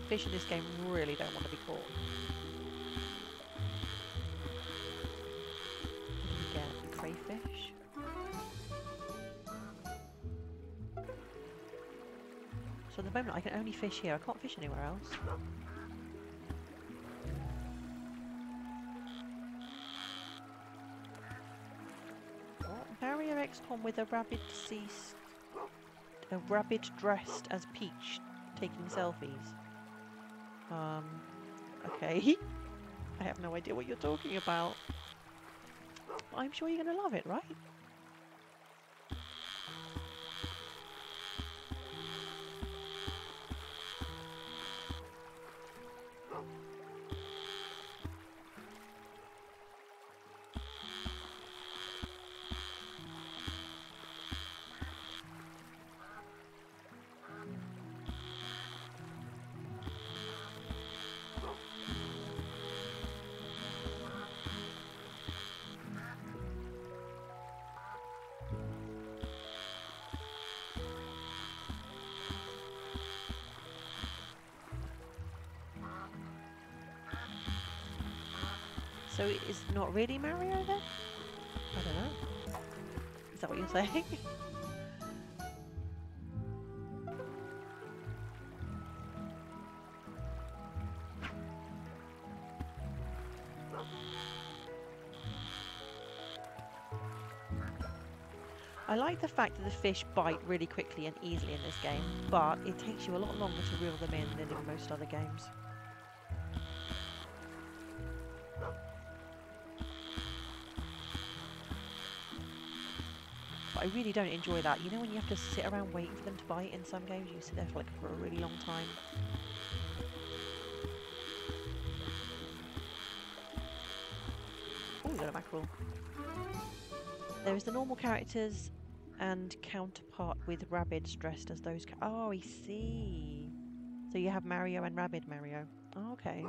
Fish in this game really don't want to be caught. What do we get? Crayfish. So at the moment I can only fish here. I can't fish anywhere else. Mario XCOM with a rabbit deceased, a rabbit dressed as Peach taking selfies. Okay. I have no idea what you're talking about. I'm sure you're gonna love it, right? So it's not really Mario then? I don't know. Is that what you're saying? I like the fact that the fish bite really quickly and easily in this game, but it takes you a lot longer to reel them in than in most other games. But I really don't enjoy that. You know when you have to sit around waiting for them to bite in some games? You sit there for a really long time. Oh, we got a mackerel. There is the normal characters and counterpart with Rabbids dressed as those. Oh, I see. So you have Mario and Rabbid Mario. Oh, okay.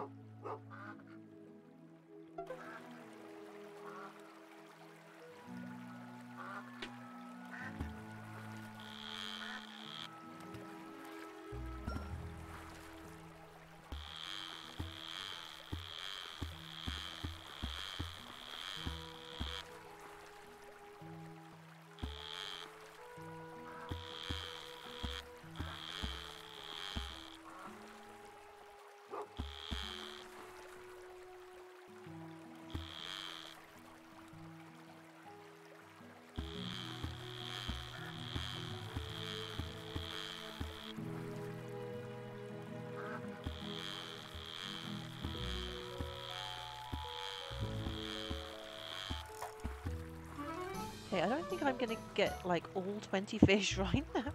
Okay, I don't think I'm going to get like all 20 fish right now.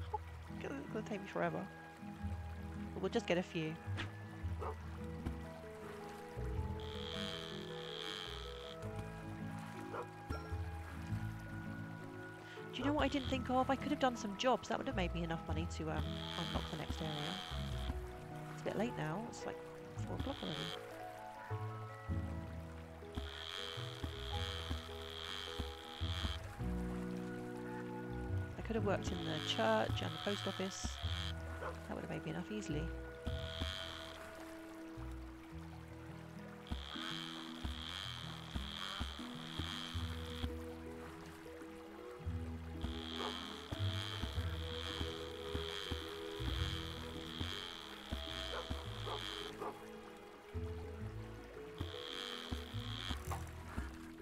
It's going to take me forever. But we'll just get a few. Do you know what I didn't think of? I could have done some jobs. That would have made me enough money to unlock the next area. It's a bit late now. It's like 4 o'clock already. I could have worked in the church and the post office. That would have made me enough easily.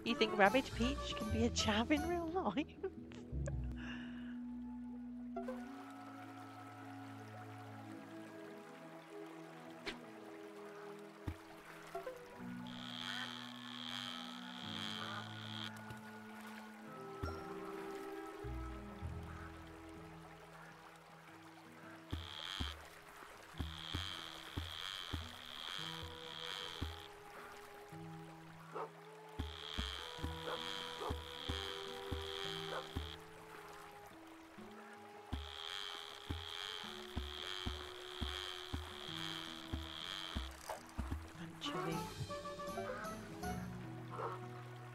You think Rabbid Peach can be a chav in real life?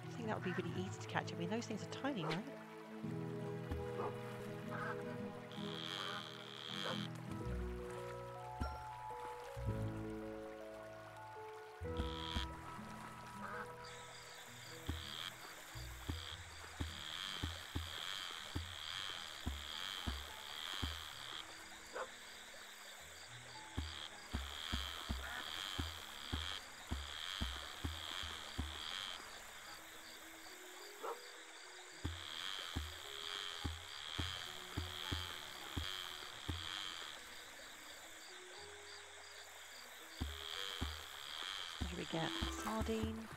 I think that would be really easy to catch. I mean, those things are tiny, right? Get a sardine.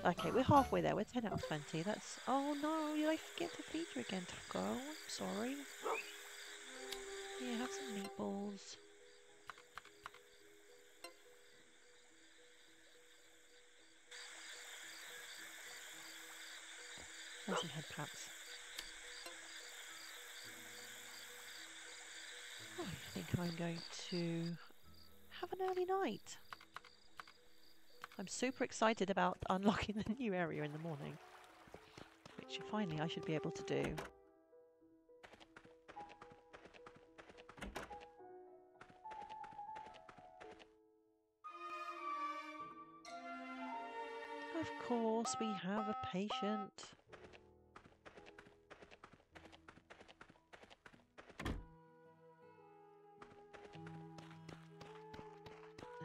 Okay, we're halfway there. We're 10 out of 20. That's... Oh no, did I forget to feed you again, Taco? I'm sorry. Yeah, have some meatballs. And some head pats. Oh, I think I'm going to have an early night. I'm super excited about unlocking the new area in the morning, which finally I should be able to do. Of course, we have a patient.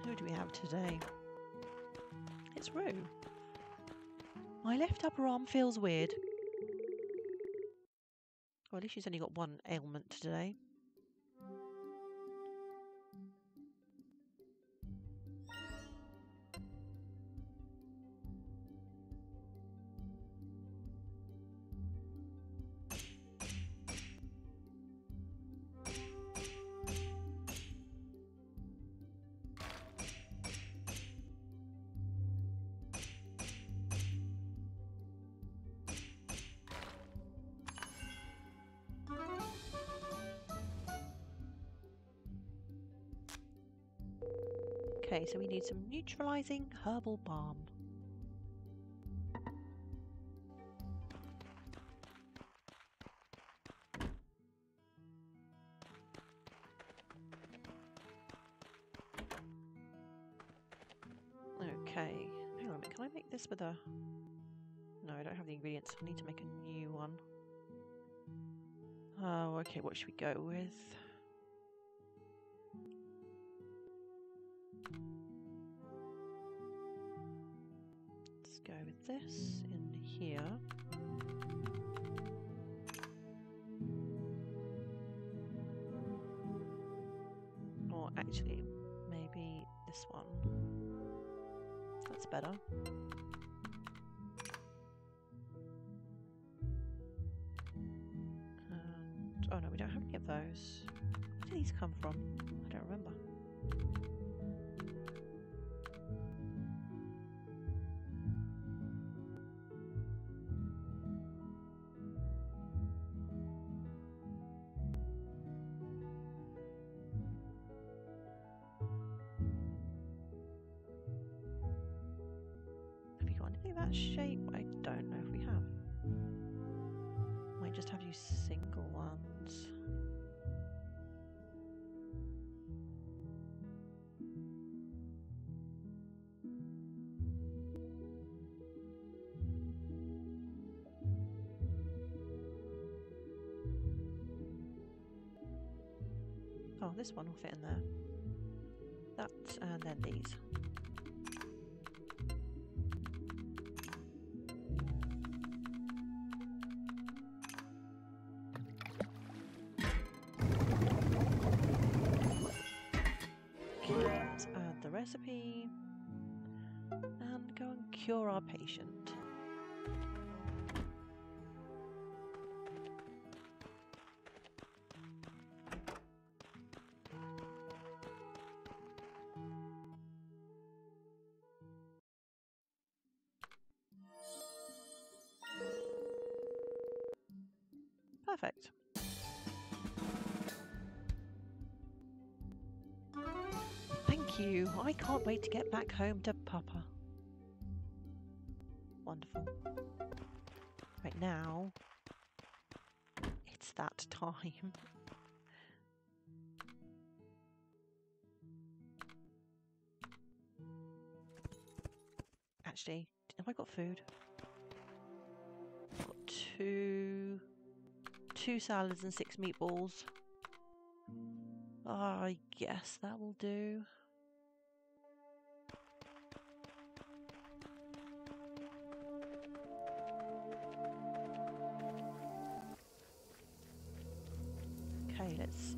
Who do we have today? It's Rue. My left upper arm feels weird. Well, at least she's only got one ailment today. Okay, so we need some neutralizing herbal balm. Okay, hang on a minute, can I make this with a... No, I don't have the ingredients, I need to make a new one. Oh, okay, what should we go with? Let's go with this in here. Or actually, maybe this one. That's better. And, oh no, we don't have any of those. Where did these come from? I don't remember. Have you got anything of that shape? I don't know if we have. Might just have you single ones. Oh, this one will fit in there. That, and then these. Okay, let's add the recipe and go and cure our patient. Perfect. Thank you. I can't wait to get back home to Papa. Wonderful. Right now, it's that time. Actually, have I got food? I've got two salads and 6 meatballs. I guess that will do. Okay, let's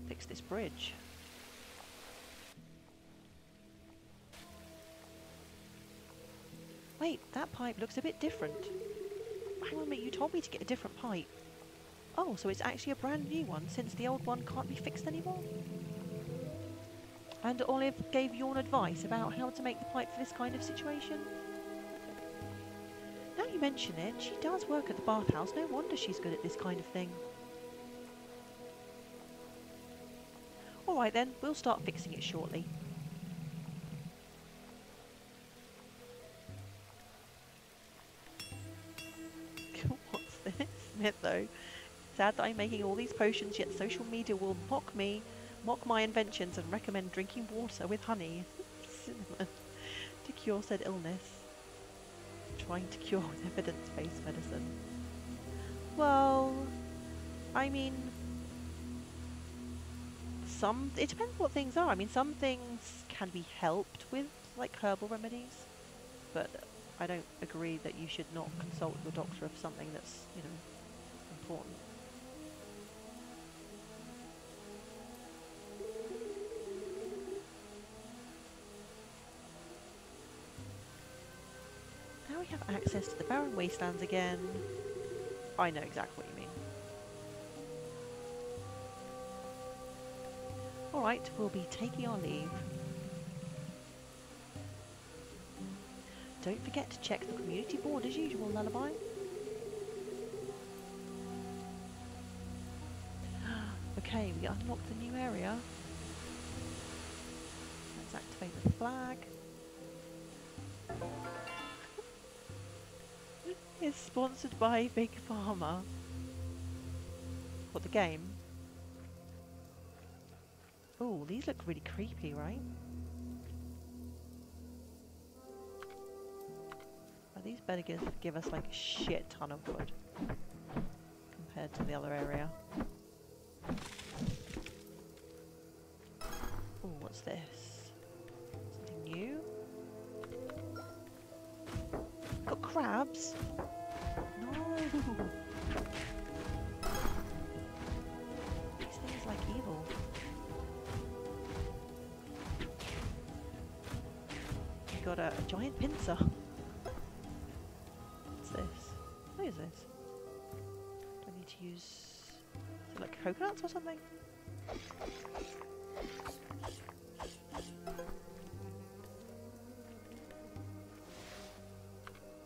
fix this bridge. Wait, that pipe looks a bit different. Hang on a minute, you told me to get a different pipe. Oh, so it's actually a brand new one since the old one can't be fixed anymore? And Olive gave you all advice about how to make the pipe for this kind of situation? Now you mention it, she does work at the bathhouse. No wonder she's good at this kind of thing. Alright then, we'll start fixing it shortly. What's this? Smith though. Sad that I'm making all these potions, yet social media will mock me, mock my inventions and recommend drinking water with honey. Cinnamon. To cure said illness. Trying to cure with evidence-based medicine. Well, I mean, it depends what things are. I mean, some things can be helped with, like herbal remedies, but I don't agree that you should not consult your doctor of something that's, you know, important. Now we have access to the barren wastelands again. I know exactly what you mean. Alright, we'll be taking our leave. Don't forget to check the community board as usual, Lullaby. Okay, we unlocked the new area. Let's Activate the flag. It's sponsored by Big Pharma. What, the game? Oh, these look really creepy, right? Oh, these better give us like a shit ton of wood compared to the other area. Oh, what's this? Something new? Got crabs? No! These things like evil. We got a giant pincer. What's this? What is this? Do I need to use... Is it like coconuts or something?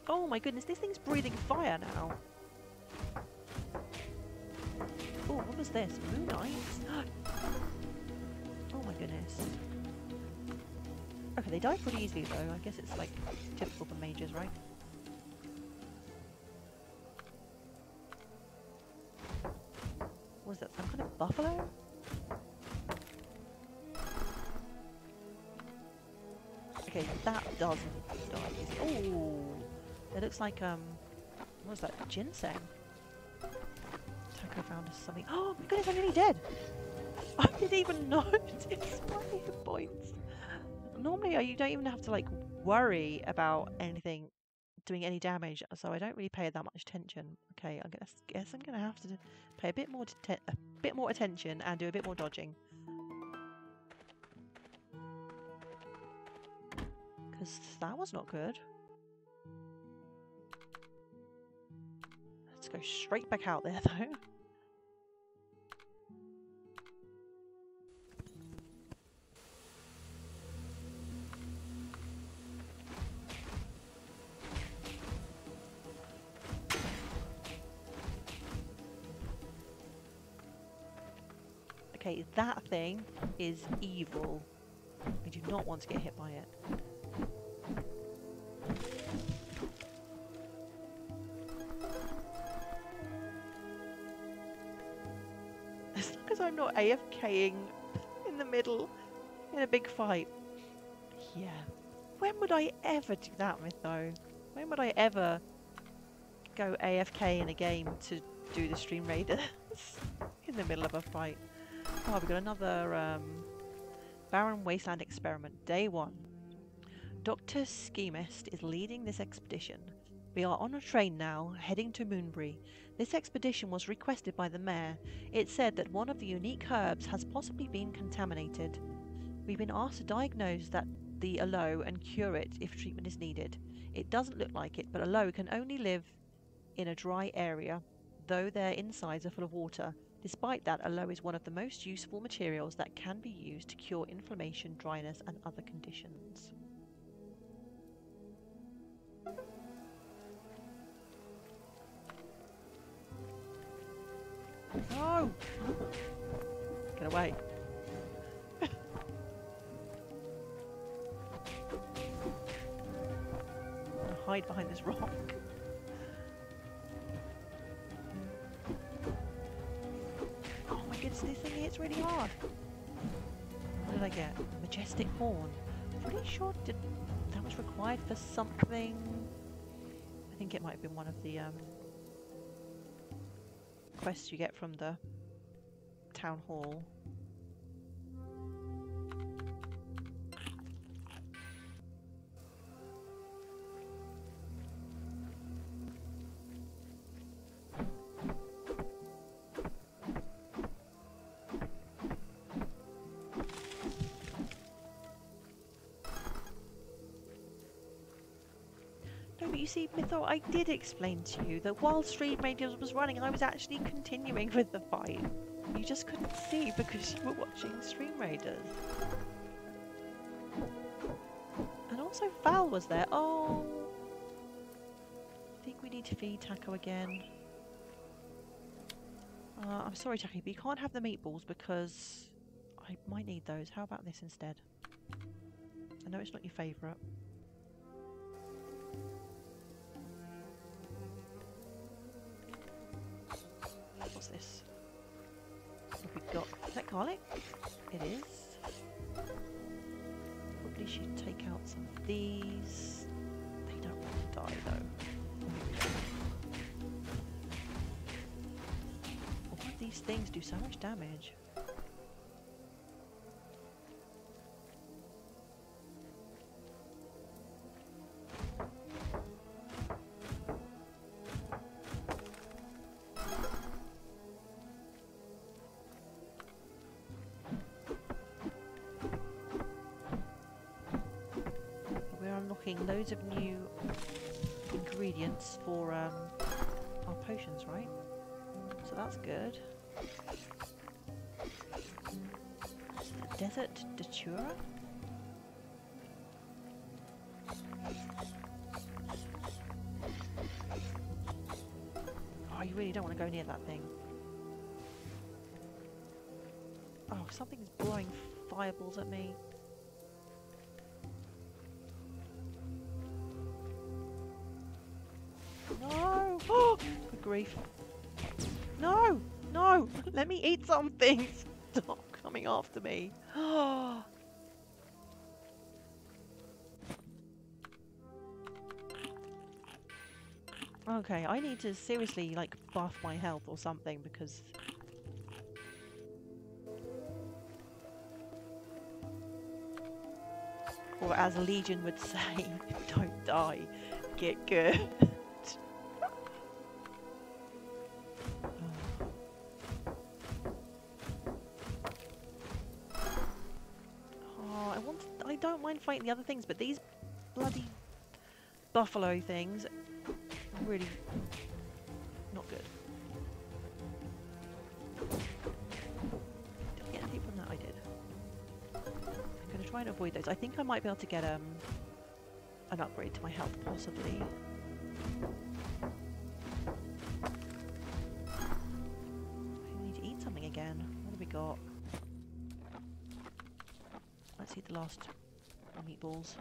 Oh my goodness, this thing's breathing fire now. Oh, what was this? Moonite? Oh my goodness. Okay, they die pretty easily though. I guess it's like typical for mages, right? Was that some kind of buffalo? Okay, that doesn't die easy. Oh! It looks like, what was that? Ginseng? Taco found us something. Oh my goodness, I'm nearly dead! I didn't even notice my hit points. Normally, you don't even have to, like, worry about anything doing any damage, so I don't really pay that much attention. Okay, I guess I'm gonna have to pay a bit more attention and do a bit more dodging. Because that was not good. Let's go straight back out there, though. Okay, that thing is evil. I do not want to get hit by it. As long as I'm not AFKing in the middle in a big fight. Yeah. When would I ever do that, Mytho? When would I ever go AFK in a game to do the Stream Raiders in the middle of a fight? Oh, we've got another Barren Wasteland experiment, day 1. Dr. Schemist is leading this expedition. We are on a train now, heading to Moonbury. This expedition was requested by the mayor. It said that one of the unique herbs has possibly been contaminated. We've been asked to diagnose the aloe and cure it if treatment is needed. It doesn't look like it, but aloe can only live in a dry area, though their insides are full of water. Despite that, aloe is one of the most useful materials that can be used to cure inflammation, dryness, and other conditions. No! Get away. Hide behind this rock. Oh my goodness, this thing hits really hard. What did I get? Majestic Horn. Pretty sure that was required for something. I think it might have been one of the quests you get from the town hall. You see, Mytho, I did explain to you that while Stream Raiders was running, I was actually continuing with the fight. You just couldn't see because you were watching Stream Raiders. And also Val was there. Oh! I think we need to feed Taco again. I'm sorry, Taco, but you can't have the meatballs because I might need those. How about this instead? I know it's not your favourite. What's this? What have we got? Is that garlic? It is. Probably should take out some of these. They don't want to die though. All of these things do so much damage. Loads of new ingredients for our potions, right? So that's good. Desert Datura? Oh, you really don't want to go near that thing. Oh, something's blowing fireballs at me. No! Oh, good grief. No! No! Let me eat something! Stop coming after me. Okay, I need to seriously, like, buff my health or something because... Or as Legion would say, don't die, get good. I don't mind fighting the other things, but these bloody buffalo things are really not good. Did I get anything from that? I did. I'm going to try and avoid those. I think I might be able to get an upgrade to my health, possibly. I need to eat something again. What have we got? Let's eat the last meatballs.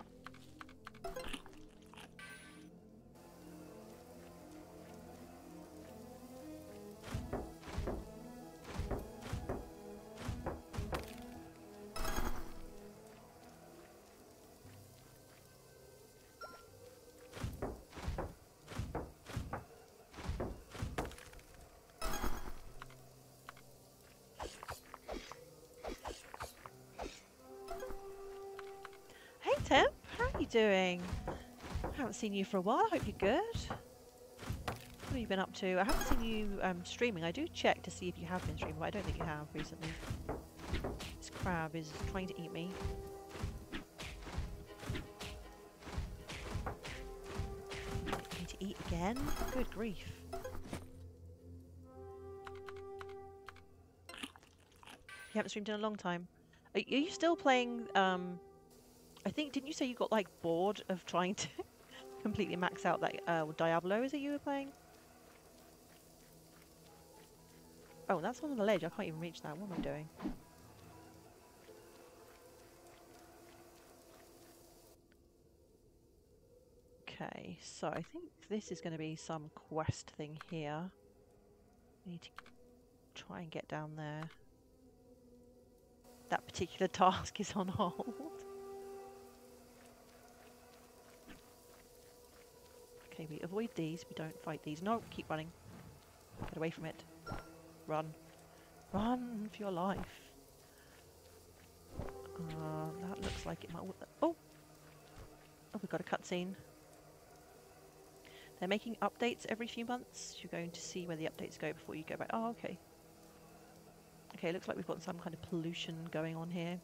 Tim, how are you doing? I haven't seen you for a while. I hope you're good. What have you been up to? I haven't seen you streaming. I do check to see if you have been streaming, but I don't think you have recently. This crab is trying to eat me. Need to eat again? Good grief. You haven't streamed in a long time. Are you still playing... I think, didn't you say you got, like, bored of trying to completely max out that Diablo, is it you were playing? Oh, that's on the ledge. I can't even reach that. What am I doing? Okay, so I think this is going to be some quest thing here. I need to try and get down there. That particular task is on hold. Okay, we avoid these, we don't fight these. No, keep running. Get away from it. Run. Run for your life. That looks like it might... Oh! Oh, we've got a cutscene. They're making updates every few months. You're going to see where the updates go before you go back. Oh, okay. Okay, looks like we've got some kind of pollution going on here.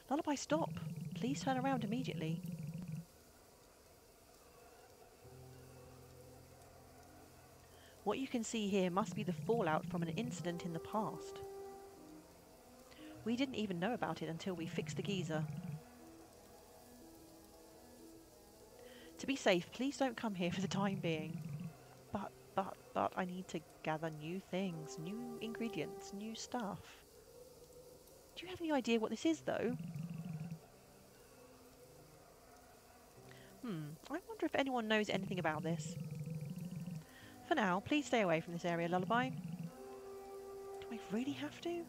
Lullaby, stop! Please turn around immediately. What you can see here must be the fallout from an incident in the past. We didn't even know about it until we fixed the geyser. To be safe, please don't come here for the time being. But I need to gather new things, new ingredients, new stuff. Do you have any idea what this is, though? I wonder if anyone knows anything about this. For now, please stay away from this area, Lullaby. Do I really have to?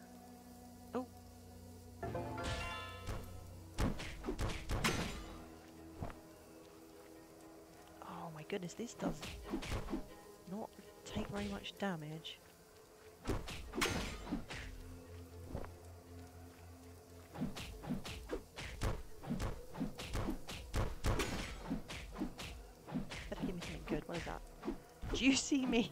Oh. Oh my goodness, this does not take very much damage. Better give me something good. What is that? Juicy meat.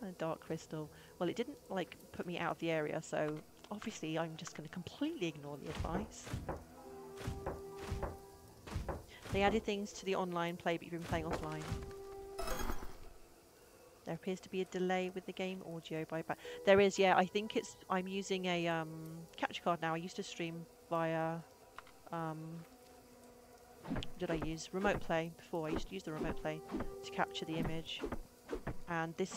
A dark crystal. Well, it didn't like put me out of the area, so obviously I'm just going to completely ignore the advice. They added things to the online play, but you've been playing offline. There appears to be a delay with the game audio by there is, yeah. I think it's I'm using a capture card now. I used to stream via did I use remote play before? I used to use the remote play to capture the image, and it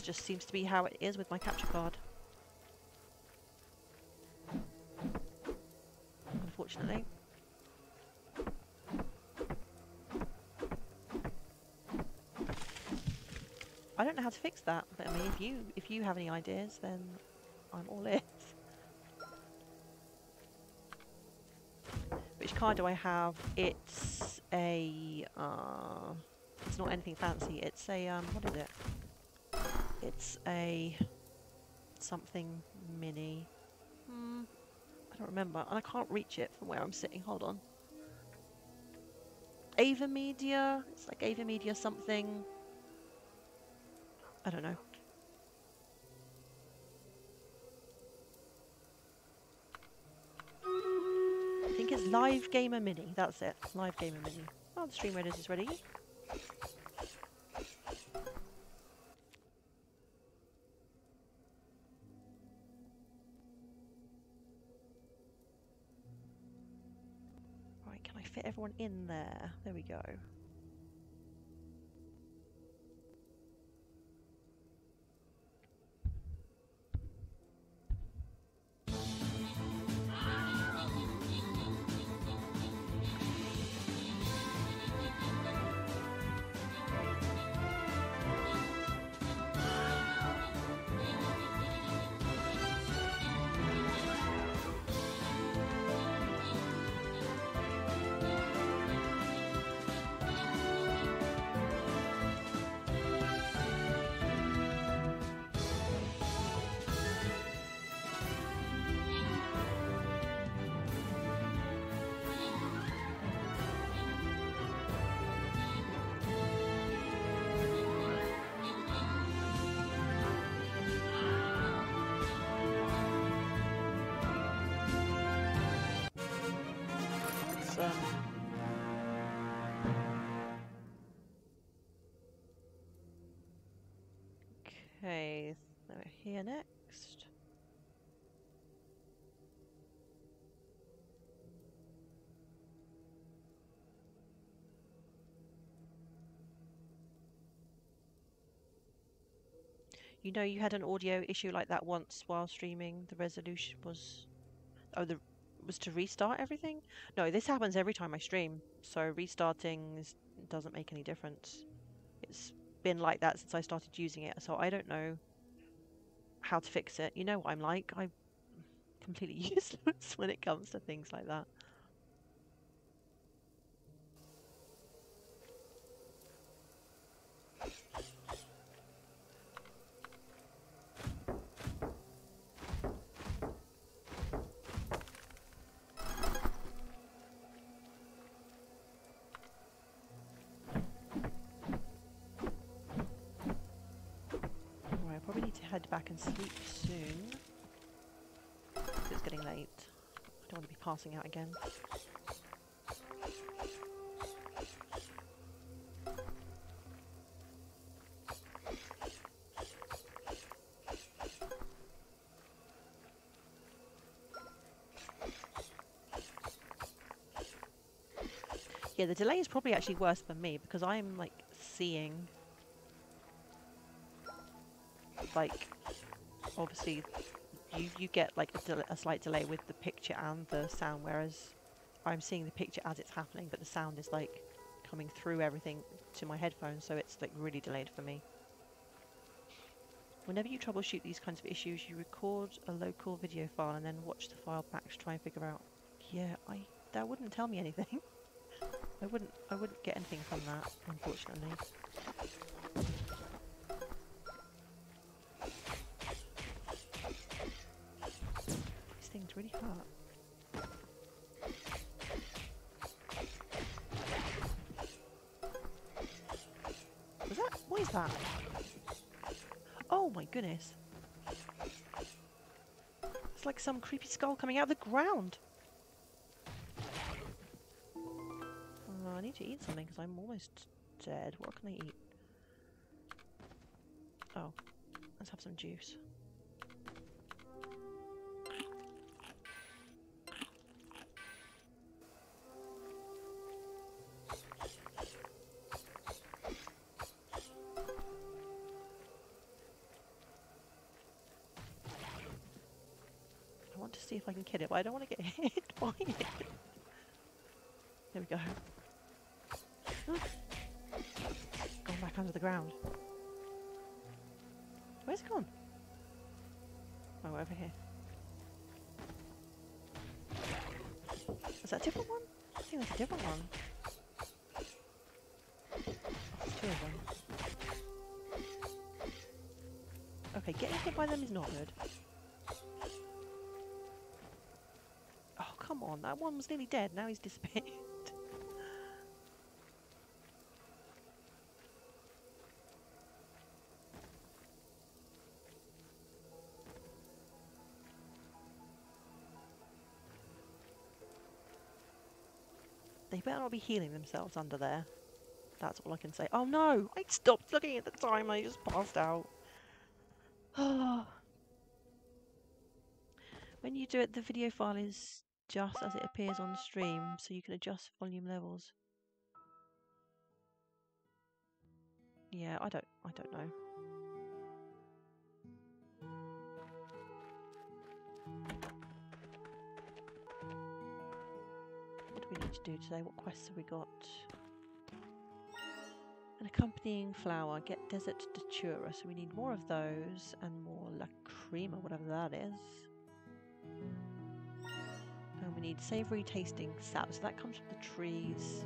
just seems to be how it is with my capture card. Unfortunately. I don't know how to fix that, but I mean, if you have any ideas, then I'm all ears. Which card do I have? It's a it's not anything fancy. It's a what is it? It's a something mini. I don't remember, and I can't reach it from where I'm sitting. Hold on. Ava Media. It's like Ava Media something. I don't know. I think it's Live Gamer Mini. That's it. Live Gamer Mini. Oh, the stream readers is ready. Right, can I fit everyone in there? There we go. Okay, so we're here next. You know, you had an audio issue like that once while streaming. The resolution was was to restart everything? No, this happens every time I stream, so restarting doesn't make any difference. It's been like that since I started using it, so I don't know how to fix it. You know what I'm like. I'm completely useless when it comes to things like that. Head back and sleep soon. It's getting late. I don't want to be passing out again. Yeah, the delay is probably actually worse for me because I'm like seeing like obviously you get like a slight delay with the picture and the sound, whereas I'm seeing the picture as it's happening, but the sound is like coming through everything to my headphones, so it's like really delayed for me. Whenever you troubleshoot these kinds of issues, you record a local video file and then watch the file back to try and figure out. Yeah, that wouldn't tell me anything. I wouldn't get anything from that, unfortunately. These things really hurt. What is that? Oh my goodness. It's like some creepy skull coming out of the ground. I need to eat something because I'm almost dead. What can I eat? Oh, let's have some juice. I want to see if I can kill it, but I don't want to get hit by it. There we go. Gone back under the ground. Where's it gone? Oh, over here. Is that a different one? I think that's a different one. Oh, there's two of them. Okay, getting hit by them is not good. Oh, come on. That one was nearly dead. Now he's disappeared. They better not be healing themselves under there. That's all I can say. Oh no! I stopped looking at the time. I just passed out. When you do it, the video file is just as it appears on stream, so you can adjust volume levels. Yeah, I don't know. What do we need to do today? What quests have we got? An accompanying flower. Get Desert Datura. So we need more of those and more Lacrima, whatever that is. And we need savoury tasting sap. So that comes from the trees.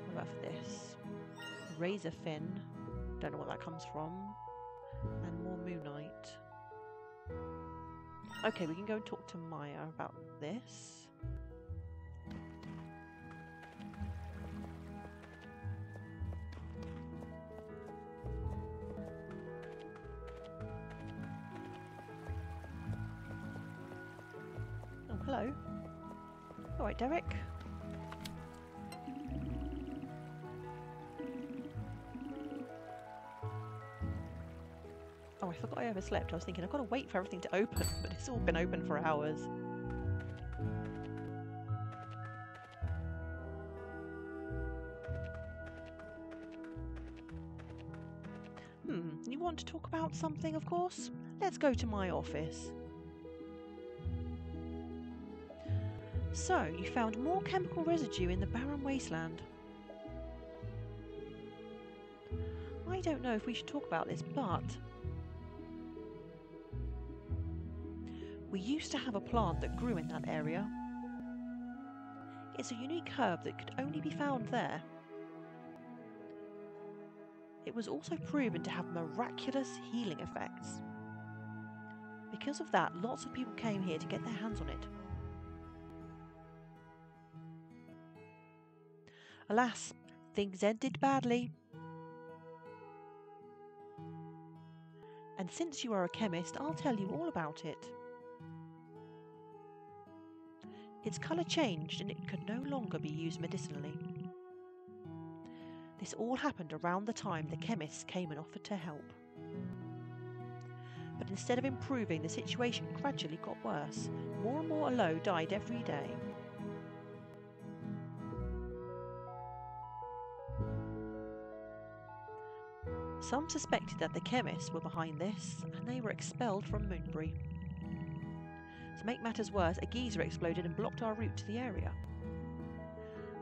What about for this? Razor fin. Don't know what that comes from. And more Moonite. Okay, we can go and talk to Maya about this. Oh, hello. All right, Derek. Oh, I forgot I overslept. I was thinking I've got to wait for everything to open, but it's all been open for hours. You want to talk about something, of course? Let's go to my office. So, you found more chemical residue in the barren wasteland. I don't know if we should talk about this, but we used to have a plant that grew in that area. It's a unique herb that could only be found there. It was also proven to have miraculous healing effects. Because of that, lots of people came here to get their hands on it. Alas, things ended badly. And since you are a chemist, I'll tell you all about it. Its colour changed and it could no longer be used medicinally. This all happened around the time the chemists came and offered to help. But instead of improving, the situation gradually got worse. More and more Alo died every day. Some suspected that the chemists were behind this, and they were expelled from Moonbury. To make matters worse, a geyser exploded and blocked our route to the area.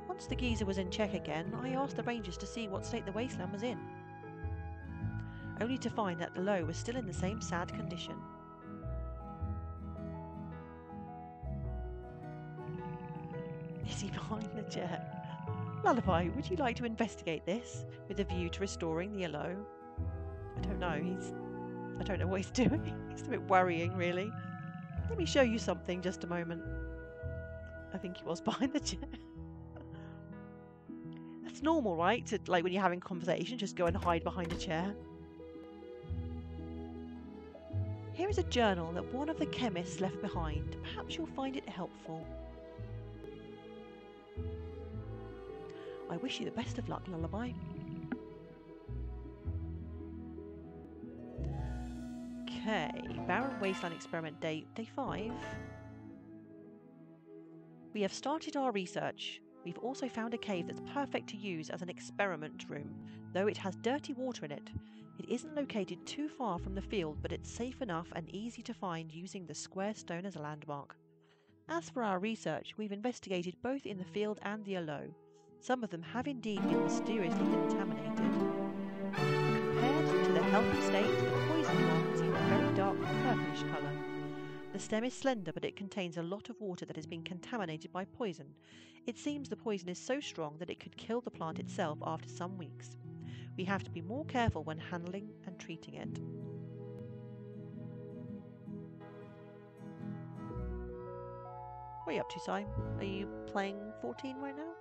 Once the geyser was in check again, I asked the rangers to see what state the wasteland was in, only to find that the low was still in the same sad condition. Is he behind the chair? Lullaby, would you like to investigate this with a view to restoring the Aloe? I don't know, I don't know what he's doing. It's a bit worrying, really. Let me show you something, just a moment. I think he was behind the chair. That's normal, right? To, like, when you're having conversation, just go and hide behind a chair. Here is a journal that one of the chemists left behind. Perhaps you'll find it helpful. I wish you the best of luck, Lullaby. Okay, Barren Wasteland Experiment Day 5. We have started our research. We've also found a cave that's perfect to use as an experiment room, though it has dirty water in it. It isn't located too far from the field, but it's safe enough and easy to find using the square stone as a landmark. As for our research, we've investigated both in the field and the Aloe. Some of them have indeed been mysteriously contaminated. Compared to the healthy state, the poisoned ones seem a very dark purplish colour. The stem is slender, but it contains a lot of water that has been contaminated by poison. It seems the poison is so strong that it could kill the plant itself after some weeks. We have to be more careful when handling and treating it. What are you up to, Si? Are you playing 14 right now?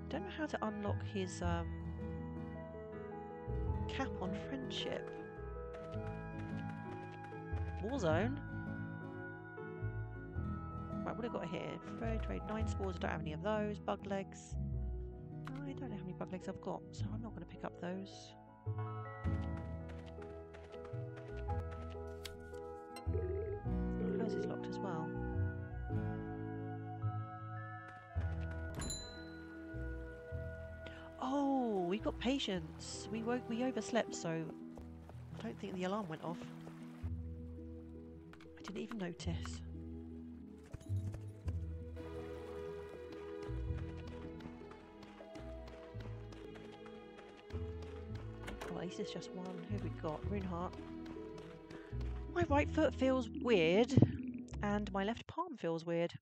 Don't know how to unlock his cap on friendship. Warzone? Right, what have I got here? Trade 9 spores, I don't have any of those. Bug legs. I don't know how many bug legs I've got, so I'm not going to pick up those. Oh, hers is locked as well. Oh, we've got patience. We overslept, so I don't think the alarm went off. I didn't even notice. Well, at least it's just one. Who have we got? Runeheart. My right foot feels weird, and my left palm feels weird.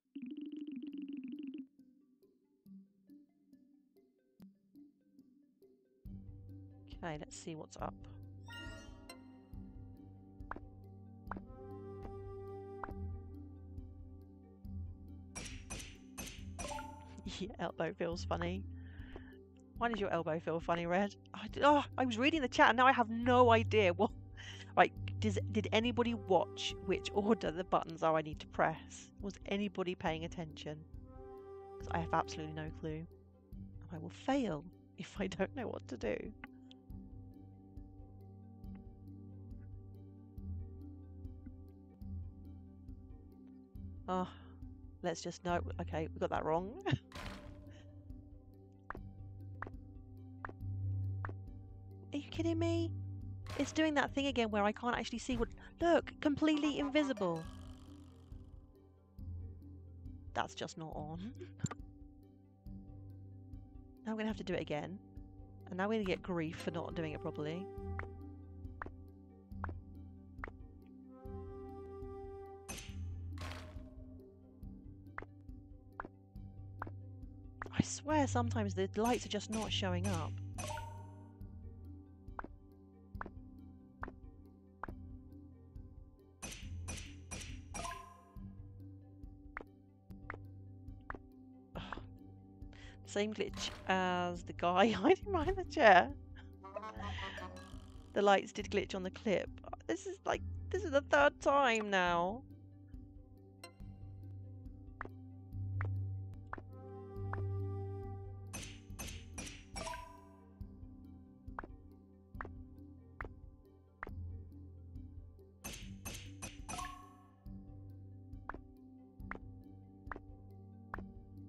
Okay, let's see what's up. Your elbow feels funny. Why does your elbow feel funny, Red? I was reading the chat and now I have no idea what. Right, did anybody watch which order the buttons are I need to press? Was anybody paying attention? Because I have absolutely no clue. I will fail if I don't know what to do. Oh, let's just know. Okay, we got that wrong. Are you kidding me? It's doing that thing again where I can't actually see what... Look, completely invisible. That's just not on. Now I'm going to have to do it again. And now we're going to get grief for not doing it properly. I swear sometimes the lights are just not showing up. Same glitch as the guy hiding behind the chair. The lights did glitch on the clip. This is the third time now.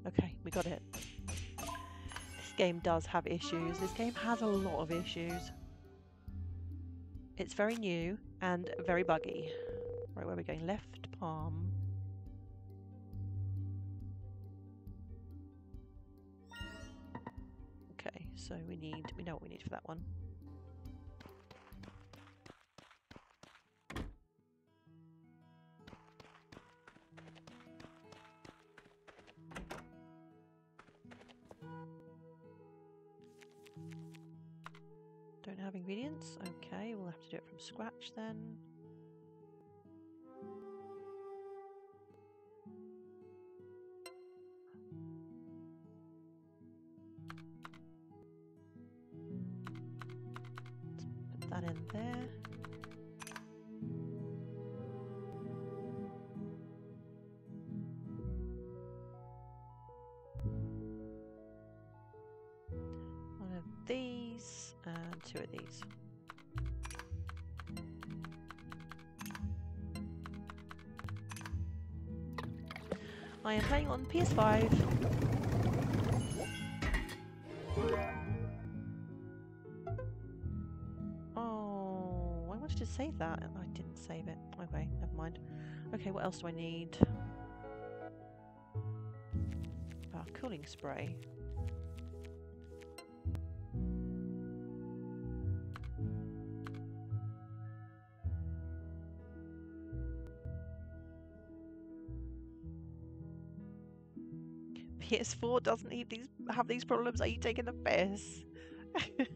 Okay, we got it. game does have issues. This game has a lot of issues. It's very new and very buggy. Right, where are we going? Left palm. Okay, so we know what we need for that one. Don't have ingredients? Okay, we'll have to do it from scratch then. Let's put that in there. One of these and two of these. I am playing on PS5. Oh, I wanted to save that and I didn't save it. Okay, never mind. Okay, what else do I need? Cooling spray. PS4 doesn't have these problems. Are you taking the piss? Okay,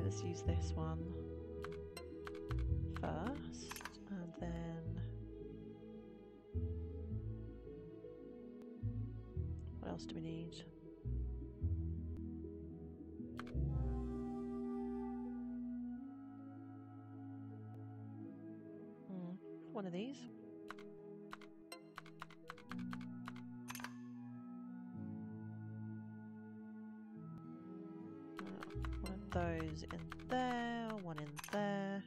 let's use this one first, and then what else do we need? One of these. One of those in there, one in there,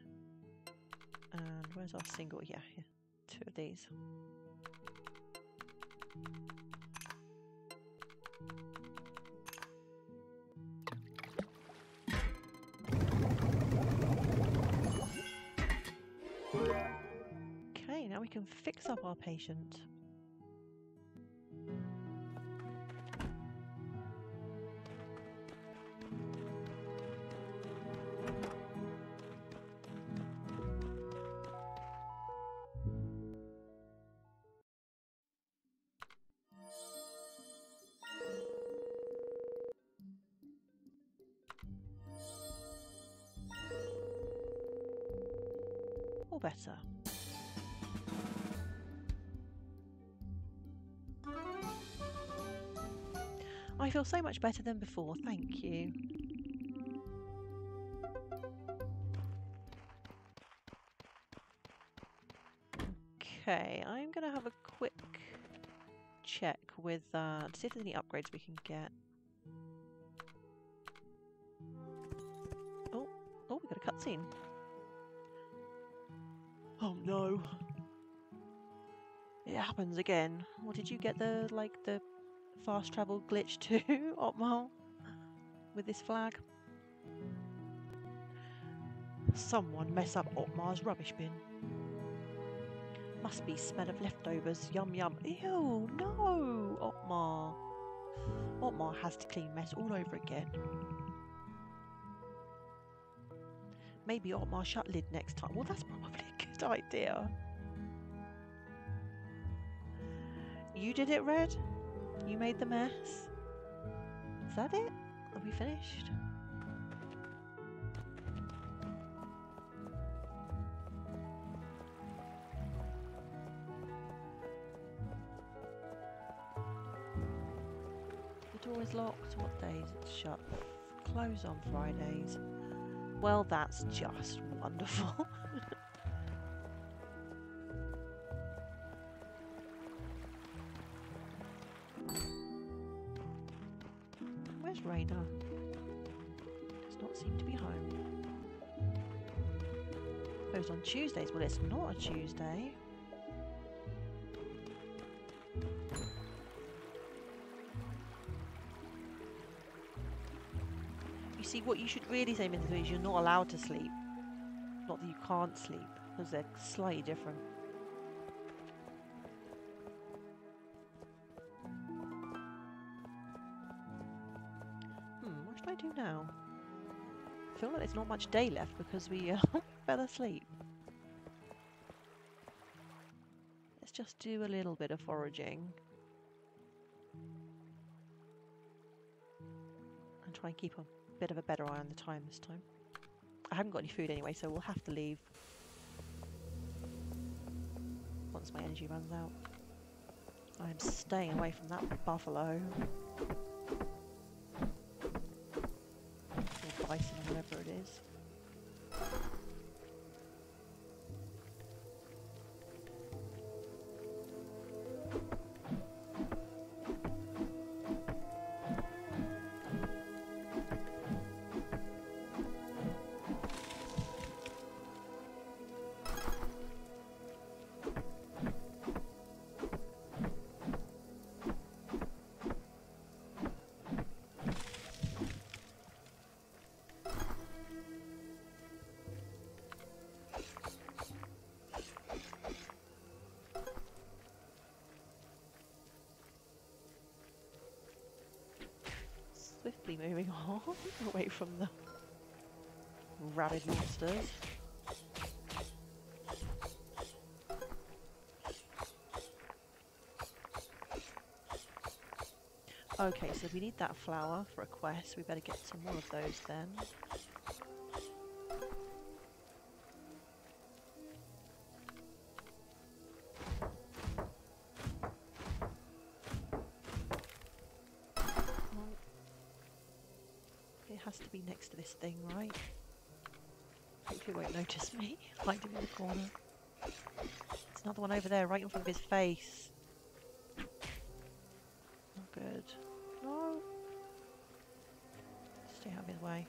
and where's our single? Yeah, here. Two of these. Okay, now we can fix up our patient. Or better. I feel so much better than before, thank you. Okay, I'm going to have a quick check with to see if there's any upgrades we can get. Oh, we got a cutscene. Oh no. It happens again. What did you get the fast travel glitch too, Otmar? With this flag? Someone mess up Otmar's rubbish bin. Must be smell of leftovers. Yum yum. Ew, no, Otmar. Otmar has to clean mess all over again. Maybe Otmar shut lid next time. Well, that's probably a good idea. You did it, Red? You made the mess? Is that it? Are we finished? The door is locked. What days it's shut? Close on Fridays. Well, that's just wonderful. Where's Raina? Does not seem to be home. Goes on Tuesdays. Well, it's not a Tuesday. See, what you should really say, Minthra, is you're not allowed to sleep. Not that you can't sleep, because they're slightly different. What should I do now? I feel like there's not much day left because we fell asleep. Let's just do a little bit of foraging. And try and keep a bit of a better eye on the time this time. I haven't got any food anyway, so we'll have to leave once my energy runs out. I'm staying away from that buffalo. Or bison, or whatever it is. Swiftly moving on away from the rabid monsters. Okay, so we need that flower for a quest. We better get some more of those then. It has to be next to this thing, right? Hopefully it won't notice me hiding in the corner. There's another one over there, right in front of his face. Not good. No! Stay out of his way.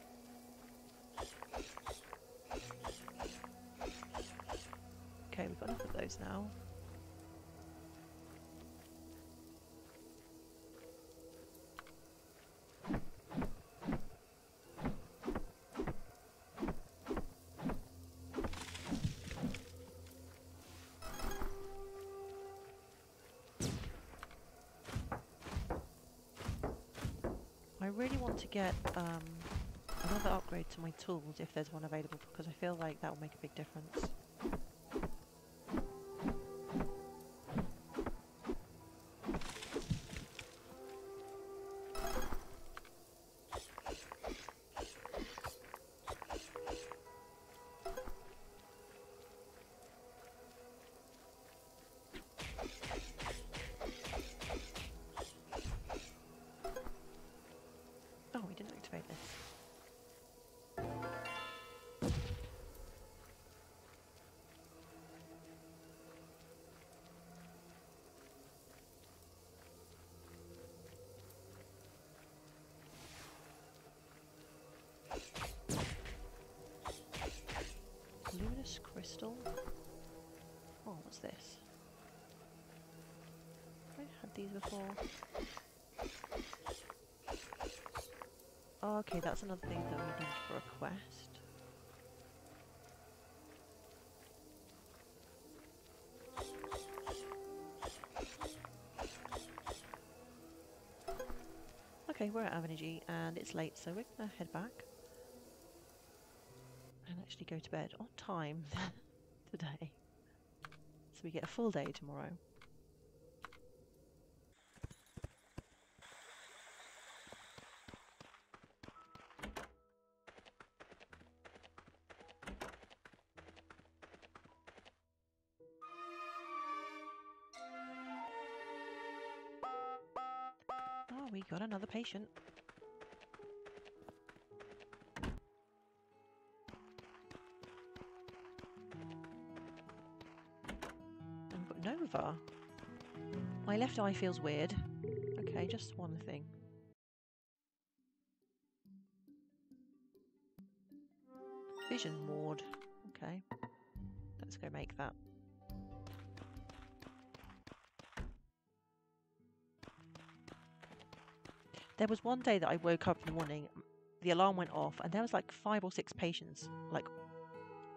Okay, we've got enough of those now. I really want to get another upgrade to my tools if there's one available, because I feel like that will make a big difference. Oh, we didn't activate this. Luminous crystal. Oh, what's this? Have I had these before? Oh, okay, that's another thing that we need for a quest. Okay, we're out of energy and it's late, so we're gonna head back and actually go to bed on time today, so we get a full day tomorrow. Oh, we got another patient. And we've got Nova. My left eye feels weird. Okay, just one thing. Vision ward. Okay. Let's go make that. There was one day that I woke up in the morning the alarm went off, and there was like 5 or 6 patients, like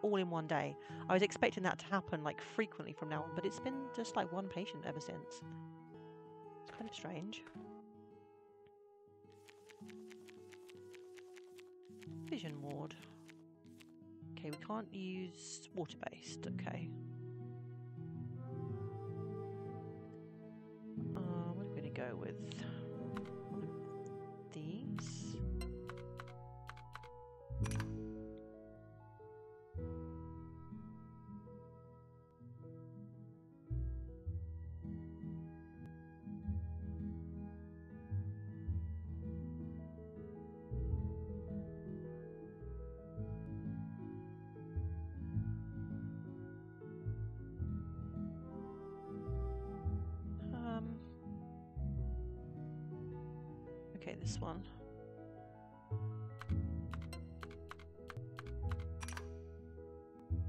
all in one day. I was expecting that to happen like frequently from now on, but it's been just like one patient ever since. It's kind of strange. Vision ward. Okay, we can't use water-based. Okay. What are we going to go with? One of these. Okay, this one.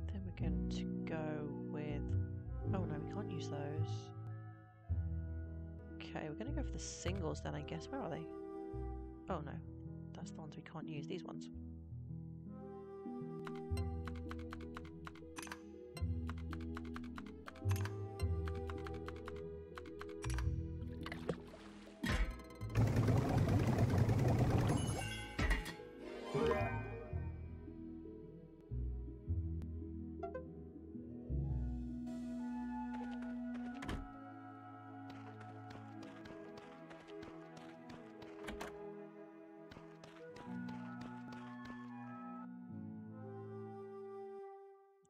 Then we're going to go with... Oh no, we can't use those. Okay, we're going to go for the singles then, I guess. Where are they? Oh no, that's the ones we can't use. These ones.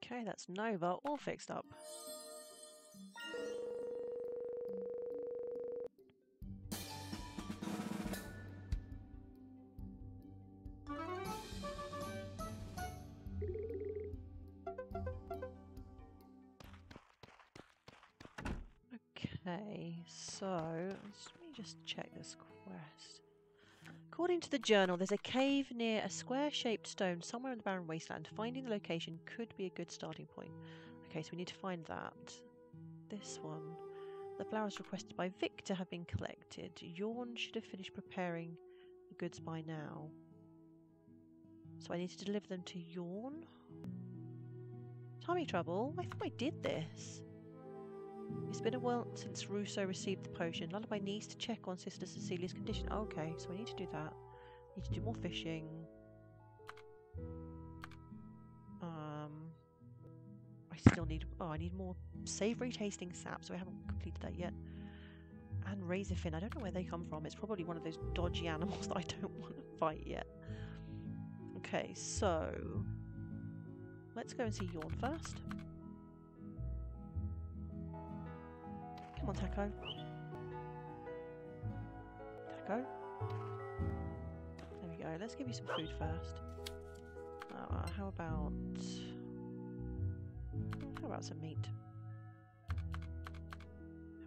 Okay, that's Nova, all fixed up. Okay, so let me just check this quest. According to the journal, there's a cave near a square-shaped stone somewhere in the barren wasteland. Finding the location could be a good starting point. Okay, so we need to find that. This one. The flowers requested by Victor have been collected. Yawn should have finished preparing the goods by now. So I need to deliver them to Yawn? Tummy trouble? I thought I did this. It's been a while since Russo received the potion. Lullaby needs to check on Sister Cecilia's condition. Oh, okay, so I need to do that. I need to do more fishing. I still need... Oh, I need more savoury tasting sap, so I haven't completed that yet. And Razorfin. I don't know where they come from. It's probably one of those dodgy animals that I don't want to fight yet. Okay, so... let's go and see Yawn first. Come on, Taco. Taco. There we go. Let's give you some food first. How about some meat?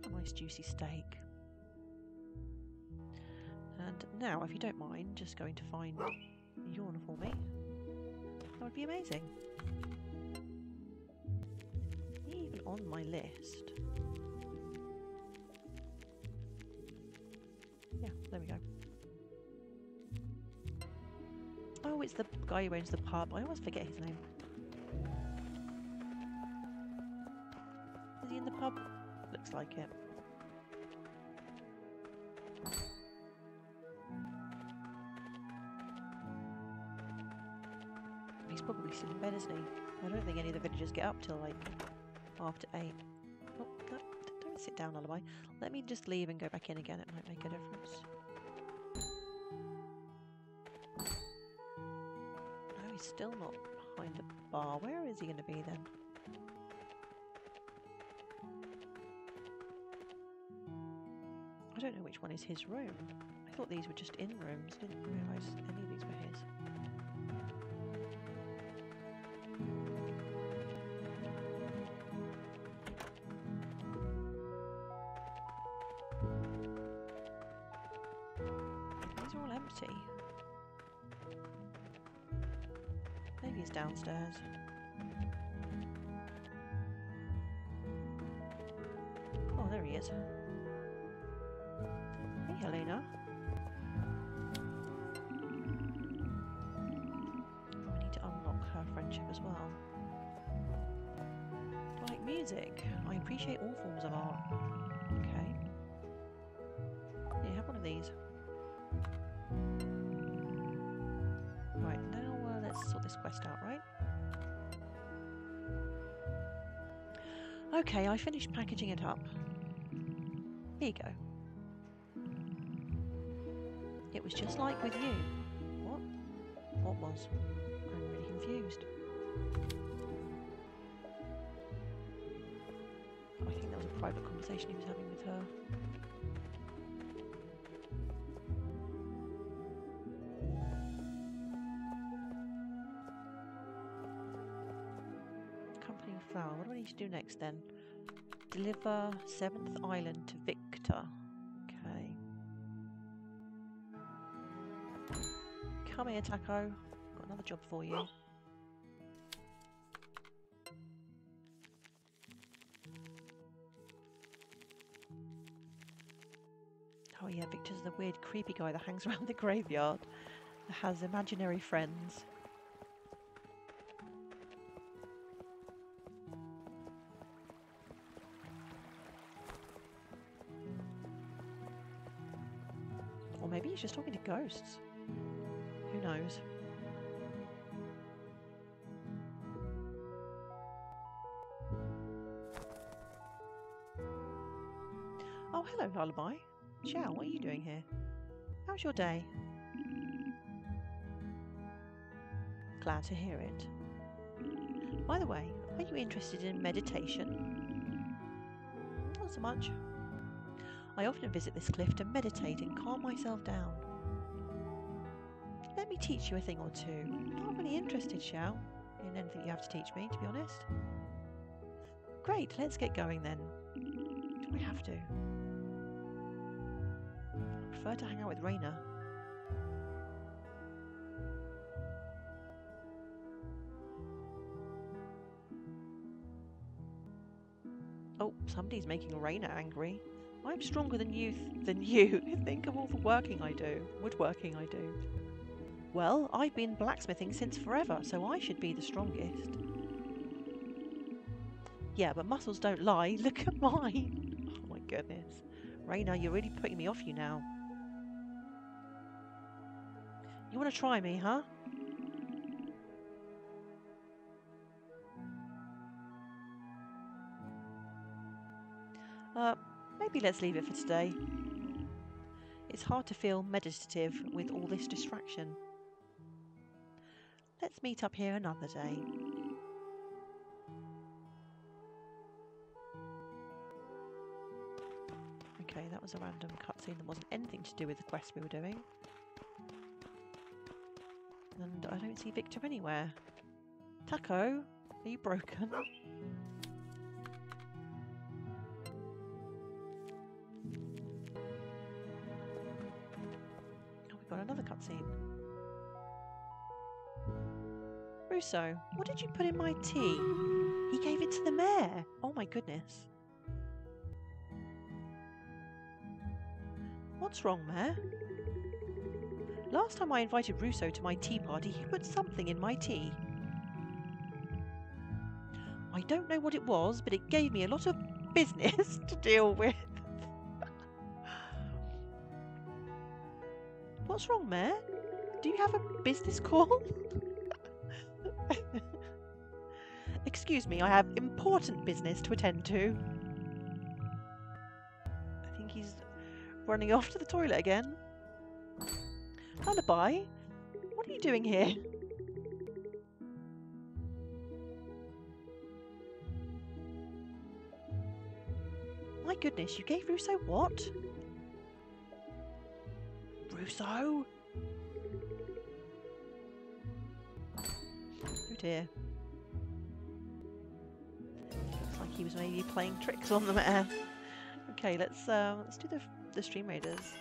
Have a nice juicy steak. And now, if you don't mind, just going to find Yawn for me. That would be amazing. Even on my list. Yeah, there we go. Oh, it's the guy who owns the pub. I always forget his name. Is he in the pub? Looks like it. He's probably still in bed, isn't he? I don't think any of the villagers get up till like after 8. Oh, no, don't sit down, Lullaby. Let me just leave and go back in again. It might make a difference. No, he's still not behind the bar. Where is he going to be then? I don't know which one is his room. I thought these were just in rooms. I didn't realise any of these were his. These are all empty. Maybe he's downstairs. Oh, there he is. Hey, Helena. friendship as well. Do I like music? I appreciate all forms of art. Okay. Yeah, have one of these. Right, now let's sort this quest out, right? Okay, I finished packaging it up. Here you go. It was just like with you. What? What was? I'm really confused. I think that was a private conversation he was having with her. Accompanying flower. What do I need to do next then? Deliver 7th Island to Victor. Okay. Come here, Taco. Got another job for you. Oh yeah, Victor's the weird, creepy guy that hangs around the graveyard. That has imaginary friends. Or maybe he's just talking to ghosts. Who knows? Oh, hello, Lullaby. Xiao, what are you doing here? How's your day? Glad to hear it. By the way, are you interested in meditation? Not so much. I often visit this cliff to meditate and calm myself down. Let me teach you a thing or two. I'm not really interested, Xiao, in anything you have to teach me, to be honest. Great, let's get going then. Do I have to? I prefer to hang out with Raina. Oh, somebody's making Raina angry. I'm stronger than you. Think of all the woodworking I do. Well, I've been blacksmithing since forever, so I should be the strongest. Yeah, but muscles don't lie. Look at mine. Oh my goodness. Raina, you're really putting me off you now. You want to try me, huh? Maybe let's leave it for today. It's hard to feel meditative with all this distraction. Let's meet up here another day. Okay, that was a random cutscene that wasn't anything to do with the quest we were doing. And I don't see Victor anywhere. Taco, are you broken? Got another cutscene. Russo, what did you put in my tea? He gave it to the mayor. Oh my goodness. What's wrong, Mayor? Last time I invited Russo to my tea party, he put something in my tea. I don't know what it was, but it gave me a lot of business to deal with. What's wrong, Mayor? Do you have a business call? Excuse me, I have important business to attend to. I think he's running off to the toilet again. Lullaby, what are you doing here? My goodness, you gave Russo what? Russo? Oh dear. Looks like he was maybe playing tricks on the mayor. Okay, let's do the Stream Raiders.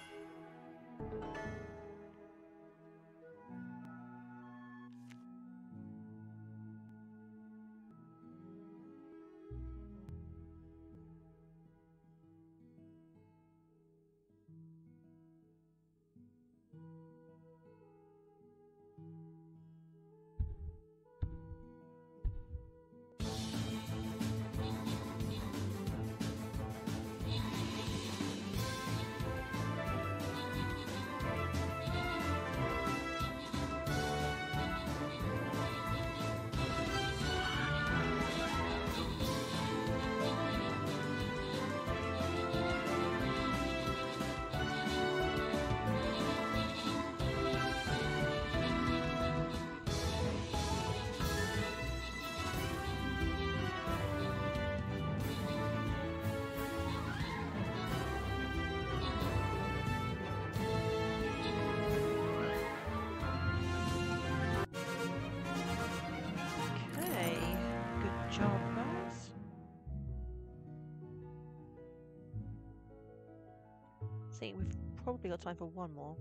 think we've probably got time for one more.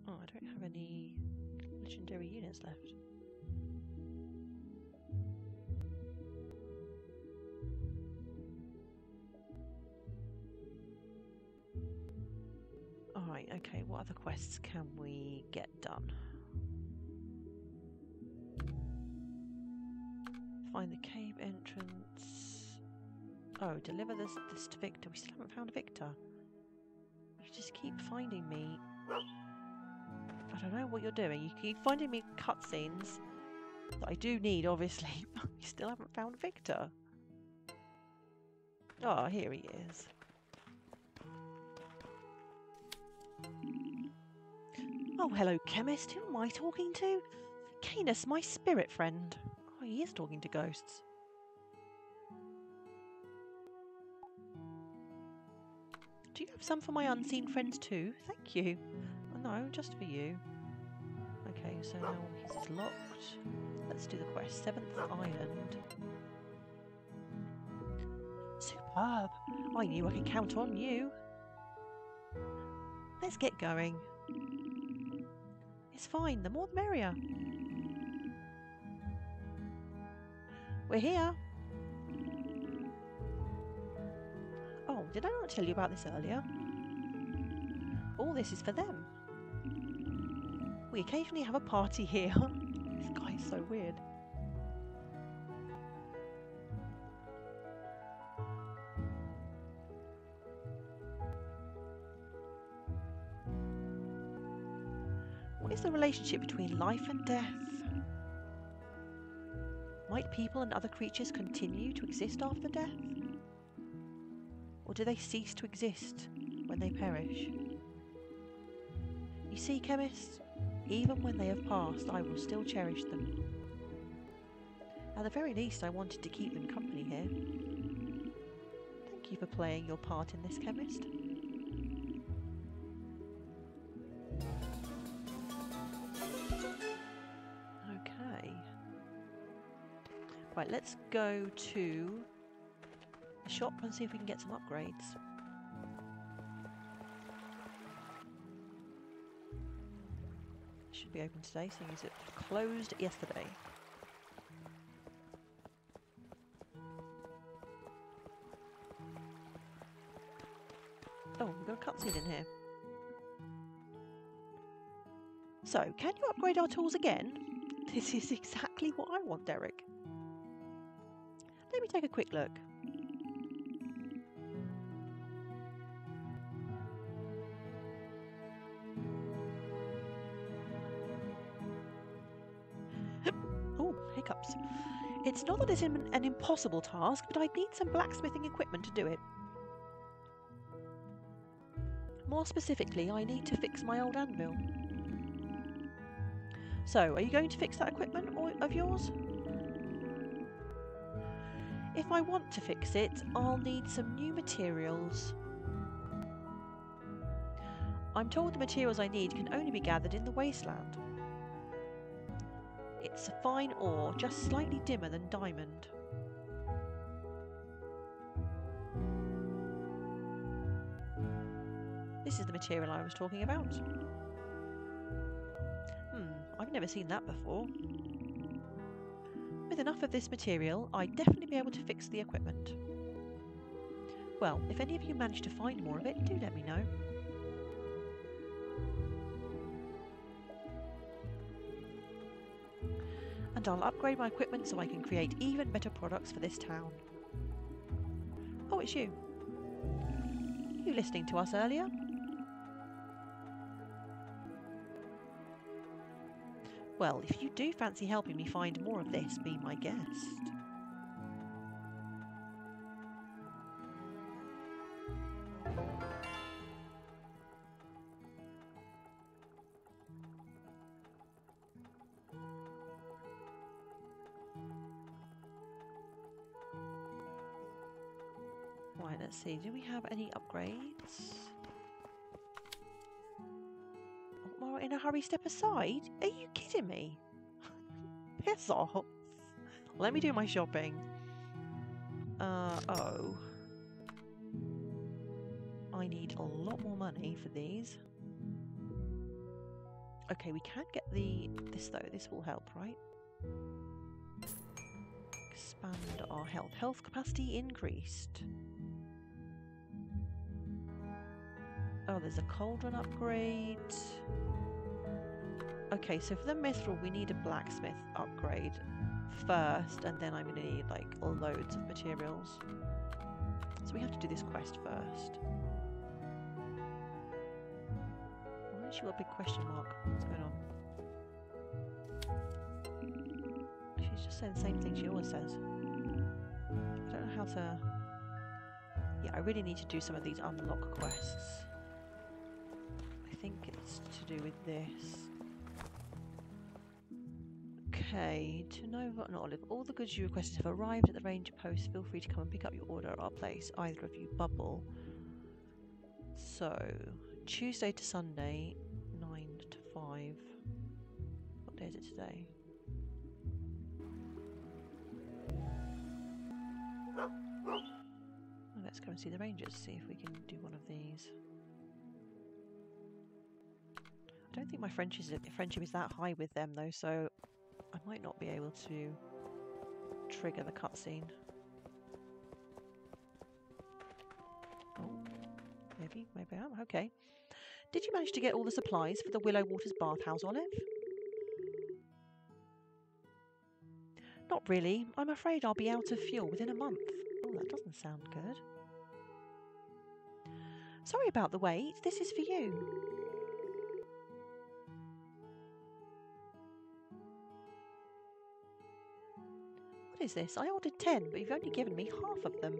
Oh, I don't have any legendary units left. Alright, okay, what other quests can we get done? Find the cave entrance. Oh, deliver this to Victor. We still haven't found Victor. You just keep finding me. I don't know what you're doing. You keep finding me cutscenes that I do need, obviously, but you still haven't found Victor. Oh, here he is. Oh, hello, chemist. Who am I talking to? Canis, my spirit friend. Oh, he is talking to ghosts. Do you have some for my unseen friends too? Thank you. Oh, no, just for you. Okay, so now he's locked. Let's do the quest. 7th Island. Superb. I knew I could count on you. Let's get going. It's fine. The more the merrier. We're here. Oh, did I not tell you about this earlier? All this is for them. We occasionally have a party here. This guy is so weird. What is the relationship between life and death? Might people and other creatures continue to exist after death? Or do they cease to exist when they perish? You see, chemist, even when they have passed, I will still cherish them. At the very least, I wanted to keep them company here. Thank you for playing your part in this, chemist. Okay. Right, let's go to the shop and see if we can get some upgrades. Should be open today, seeing as it closed yesterday. Oh, we've got a cutscene in here. So, can you upgrade our tools again? This is exactly what I want, Derek. Let me take a quick look. Oh, hiccups. It's not that it's an impossible task, but I'd need some blacksmithing equipment to do it. More specifically, I need to fix my old anvil. So, are you going to fix that equipment of yours? If I want to fix it, I'll need some new materials. I'm told the materials I need can only be gathered in the wasteland. It's a fine ore, just slightly dimmer than diamond. This is the material I was talking about. I've never seen that before. With enough of this material, I'd definitely be able to fix the equipment. Well, if any of you manage to find more of it, do let me know. And I'll upgrade my equipment so I can create even better products for this town. Oh, it's you. You listening to us earlier? Well, if you do fancy helping me find more of this, be my guest. Right, let's see. Do we have any upgrades? in a hurry, step aside? Are you kidding me? Piss off. Let me do my shopping. Oh. I need a lot more money for these. Okay, we can get this though. This will help, right? Expand our health. Health capacity increased. Oh, there's a cauldron upgrade. Okay, so for the mithril, we need a blacksmith upgrade first, and then I'm going to need like loads of materials. So we have to do this quest first. Why has she got a big question mark? What's going on? She's just saying the same thing she always says. I don't know how to... Yeah, I really need to do some of these unlock quests. I think it's to do with this. Okay, to Nova and Olive, all the goods you requested have arrived at the ranger post. Feel free to come and pick up your order at our place. Either of you, Bubble. So, Tuesday to Sunday, 9 to 5. What day is it today? Well, let's go and see the rangers, see if we can do one of these. I don't think my friendship is that high with them though, so I might not be able to trigger the cutscene. Oh, maybe I am. Okay. Did you manage to get all the supplies for the Willow Waters bathhouse, Olive? Not really. I'm afraid I'll be out of fuel within a month. Oh, that doesn't sound good. Sorry about the wait. This is for you. What is this? I ordered 10, but you've only given me half of them.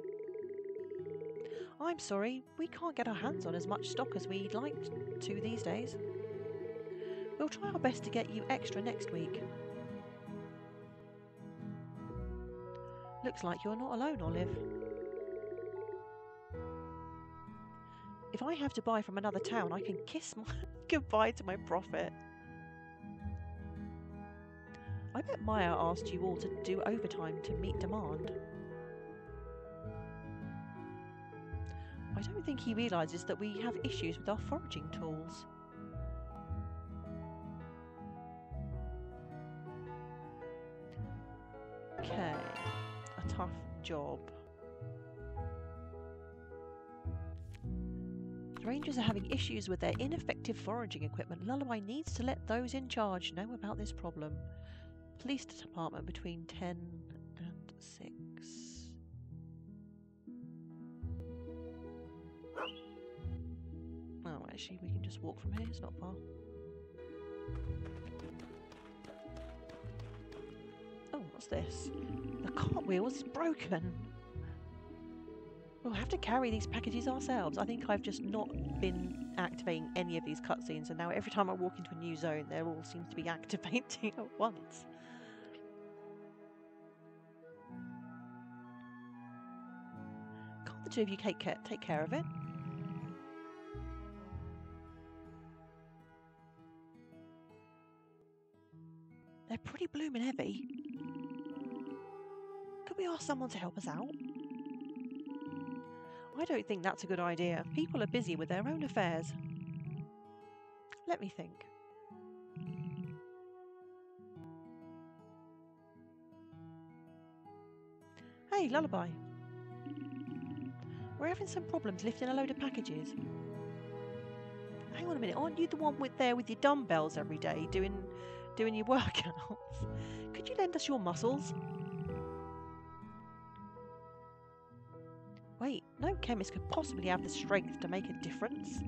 I'm sorry, we can't get our hands on as much stock as we'd like to these days. We'll try our best to get you extra next week. Looks like you're not alone, Olive. If I have to buy from another town, I can kiss my goodbye to my profit. I bet Maya asked you all to do overtime to meet demand. I don't think he realises that we have issues with our foraging tools. Okay, a tough job. The Rangers are having issues with their ineffective foraging equipment. Lullaby needs to let those in charge know about this problem. Police department between 10 and 6. Oh, actually, we can just walk from here. It's not far. Oh, what's this? The cartwheel is broken. We'll have to carry these packages ourselves. I think I've just not been activating any of these cutscenes, and now every time I walk into a new zone, they all seem to be activating at once. Can't the two of you take care of it? They're pretty blooming heavy. Could we ask someone to help us out? I don't think that's a good idea. People are busy with their own affairs. Let me think. Hey, Lullaby. We're having some problems lifting a load of packages. Hang on a minute, aren't you the one with your dumbbells every day doing your workouts? Could you lend us your muscles? Wait, no chemist could possibly have the strength to make a difference.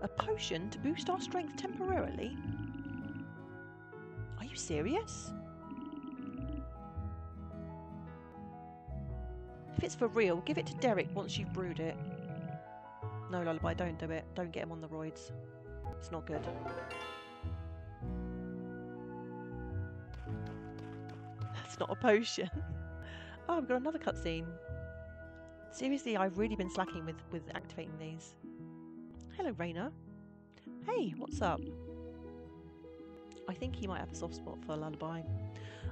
A potion to boost our strength temporarily? Are you serious? If it's for real, give it to Derek once you've brewed it. No, Lullaby, don't do it. Don't get him on the roids. It's not good. That's not a potion. Oh, I've got another cutscene. Seriously, I've really been slacking with activating these. Hello, Raina. Hey, what's up? I think he might have a soft spot for Lullaby.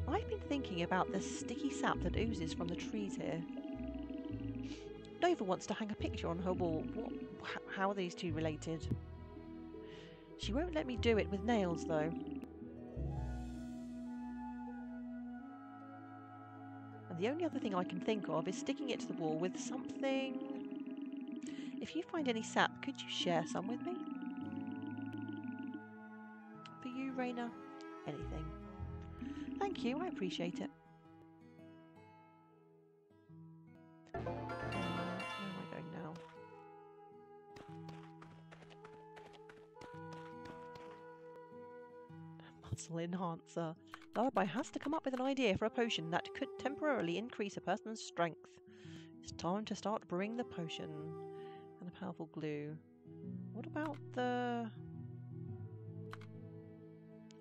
I've been thinking about the sticky sap that oozes from the trees here. Nova wants to hang a picture on her wall. How are these two related? She won't let me do it with nails, though. And the only other thing I can think of is sticking it to the wall with something... If you find any sap, could you share some with me? For you, Raina? Anything. Thank you, I appreciate it. Where am I going now? Muscle enhancer. Lullaby has to come up with an idea for a potion that could temporarily increase a person's strength. It's time to start brewing the potion. And a powerful glue. What about the...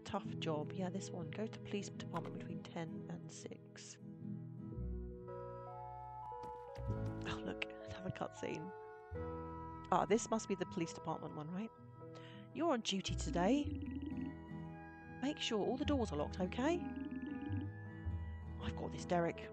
tough job? Yeah, this one. Go to police department between 10 and 6. Oh, look. Another cutscene. Ah, this must be the police department one, right? You're on duty today. Make sure all the doors are locked, okay? I've got this, Derek.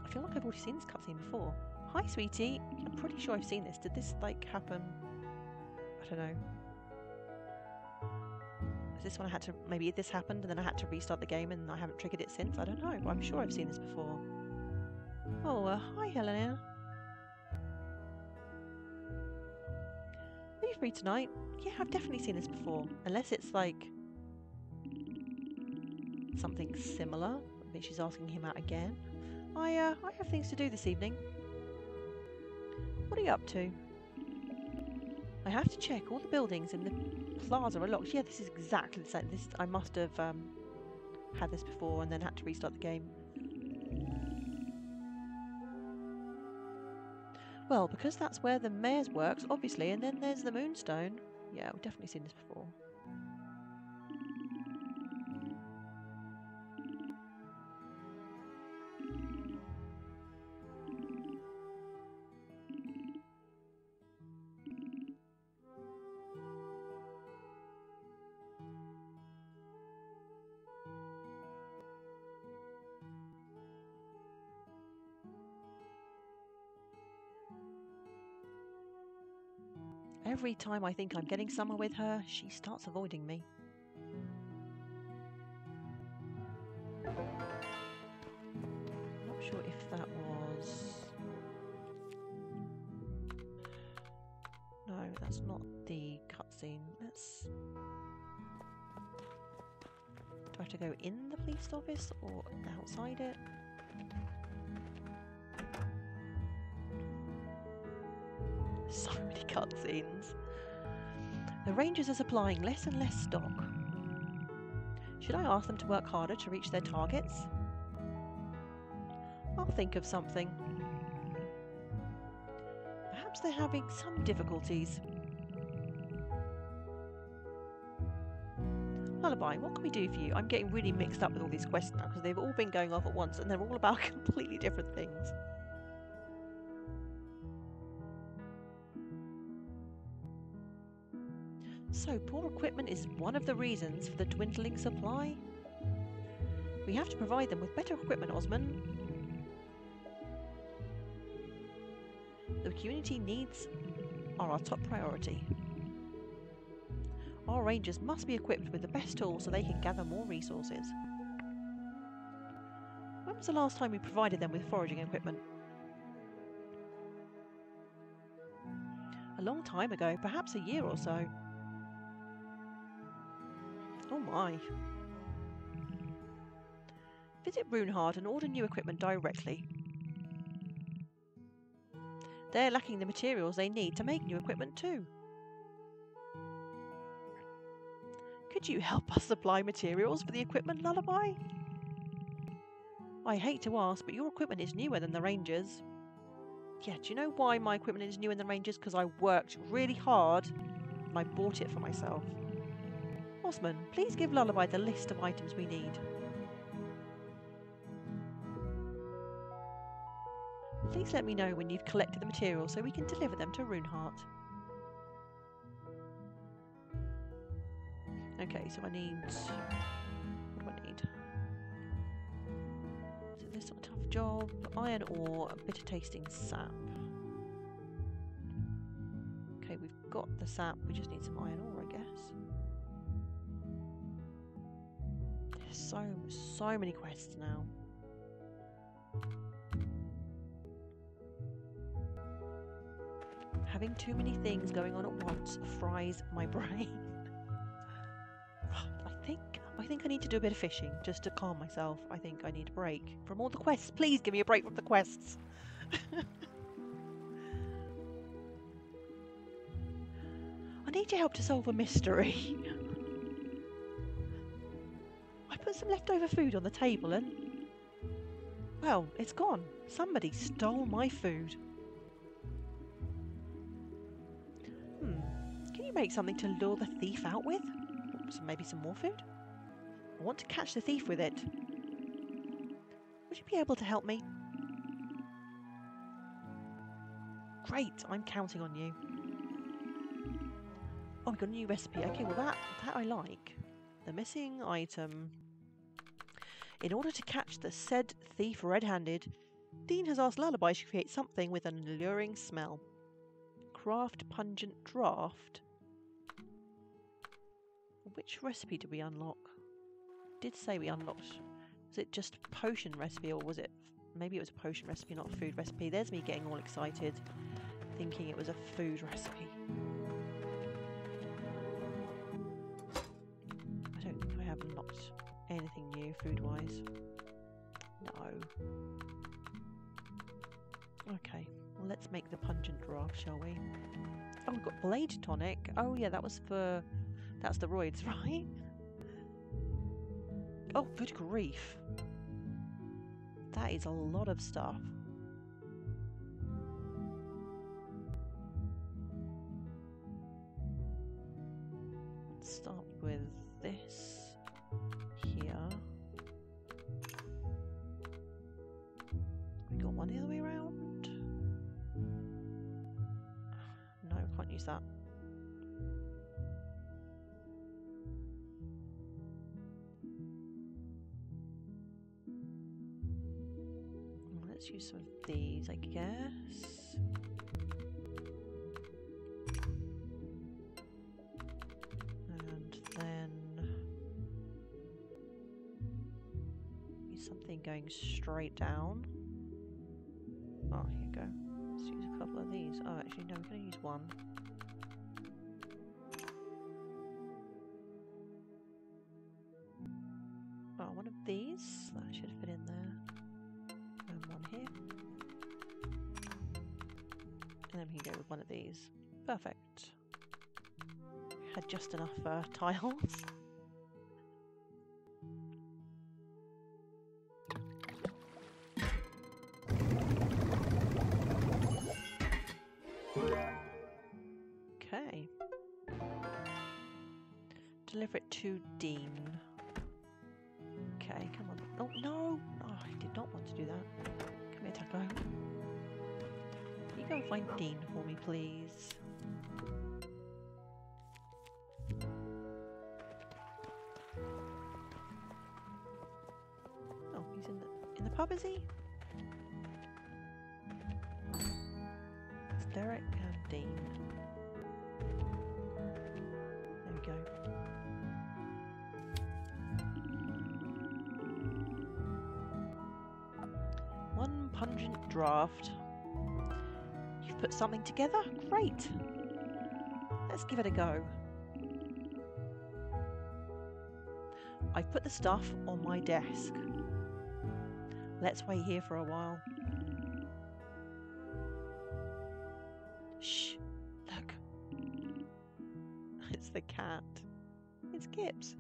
I feel like I've already seen this cutscene before. Hi, sweetie. I'm pretty sure I've seen this. Did this, like, happen? I don't know. Is this when I had to... Maybe this happened and then I had to restart the game and I haven't triggered it since? I don't know, but I'm sure I've seen this before. Oh, hi, Helena. Are you free tonight? Yeah, I've definitely seen this before. Unless it's, like... something similar. I think she's asking him out again. I have things to do this evening. What are you up to? I have to check all the buildings in the plaza are locked. Yeah, this is exactly the same. I must have had this before and then had to restart the game. Well, because that's where the mayor's works, obviously, and then there's the Moonstone. Yeah, we've definitely seen this before. Every time I think I'm getting somewhere with her, she starts avoiding me. Not sure if that was... No, that's not the cutscene. Let's... Do I have to go in the police office or outside it? So many cutscenes. The Rangers are supplying less and less stock. Should I ask them to work harder to reach their targets? I'll think of something. Perhaps they're having some difficulties. Lullaby, what can we do for you? I'm getting really mixed up with all these quests now because they've all been going off at once and they're all about completely different things. So, poor equipment is one of the reasons for the dwindling supply? We have to provide them with better equipment, Osman. The community needs are our top priority. Our rangers must be equipped with the best tools so they can gather more resources. When was the last time we provided them with foraging equipment? A long time ago, perhaps a year or so. Oh my. Visit Runehard and order new equipment directly. They're lacking the materials they need to make new equipment too. Could you help us supply materials for the equipment, Lullaby? I hate to ask, but your equipment is newer than the Rangers. Yeah, do you know why my equipment is newer than the Rangers? Because I worked really hard and I bought it for myself. Mossman, please give Lullaby the list of items we need. Please let me know when you've collected the materials so we can deliver them to Runeheart. Okay, so I need... what do I need? So this is not a tough job. Iron ore, a bitter tasting sap. Okay, we've got the sap, we just need some iron ore, I guess. There's so many quests now. Having too many things going on at once fries my brain. I think I need to do a bit of fishing just to calm myself. I think I need a break from all the quests. Please give me a break from the quests. I need your help to solve a mystery. I put some leftover food on the table and... well, it's gone. Somebody stole my food. Can you make something to lure the thief out with? So maybe some more food? I want to catch the thief with it. Would you be able to help me? Great, I'm counting on you. Oh, we've got a new recipe. Okay, well that I like. The missing item. In order to catch the said thief red-handed, Dean has asked Lullaby to create something with an alluring smell. Craft pungent draft. Which recipe did we unlock? Did say we unlocked. Was it just potion recipe or was it... maybe it was a potion recipe, not a food recipe. There's me getting all excited, thinking it was a food recipe. I don't think I have unlocked anything new food-wise. No. Okay, well let's make the pungent draft, shall we? Oh, we've got blade tonic. Oh yeah, that was for... that's the roids, right? Oh, good grief. That is a lot of stuff. Let's start with this here. We got one the other way around? No, can't use that. Let's use some of these, I guess. And then use something going straight down. Oh, here you go. Let's use a couple of these. Oh, actually, no, we're going to use one. Oh, one of these. That should fit in there. And one here. And then we can go with one of these. Perfect. We had just enough tiles. Okay. Deliver it to Dean. Okay, come on. Oh, no! Oh, I did not want to do that. Come here, Taco. You go and find Dean for me, please. Oh, he's in the pub, is he? It's Derek and Dean. There we go. One pungent draft. You've put something together? Great! Let's give it a go. I've put the stuff on my desk. Let's wait here for a while. Shh! Look. It's the cat. It's Gibbs.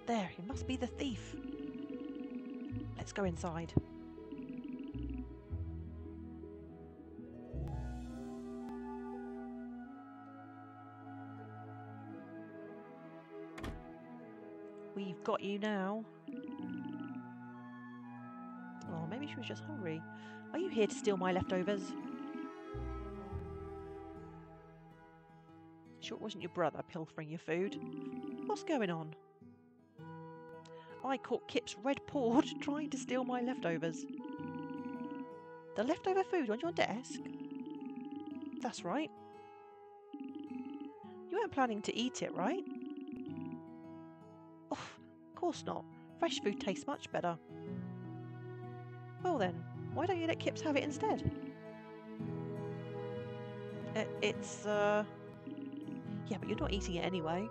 There, he must be the thief. Let's go inside. We've got you now. Oh, maybe she was just hungry. Are you here to steal my leftovers? Sure it wasn't your brother pilfering your food. What's going on? I caught Kip's red-pawed trying to steal my leftovers. The leftover food on your desk? That's right. You weren't planning to eat it, right? Oh, of course not. Fresh food tastes much better. Well then, why don't you let Kips have it instead? Yeah, but you're not eating it anyway.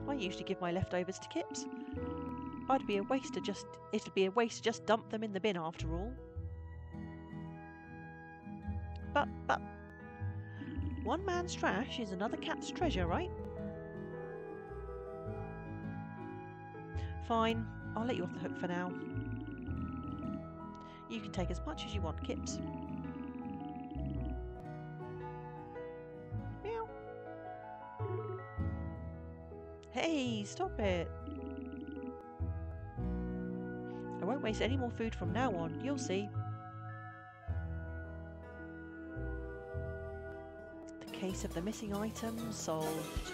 I usually give my leftovers to Kips. It'd be a waste to just dump them in the bin after all. But one man's trash is another cat's treasure, right? Fine, I'll let you off the hook for now. You can take as much as you want, Kips. Meow. Hey, stop it. I won't waste any more food from now on, you'll see. The case of the missing item solved.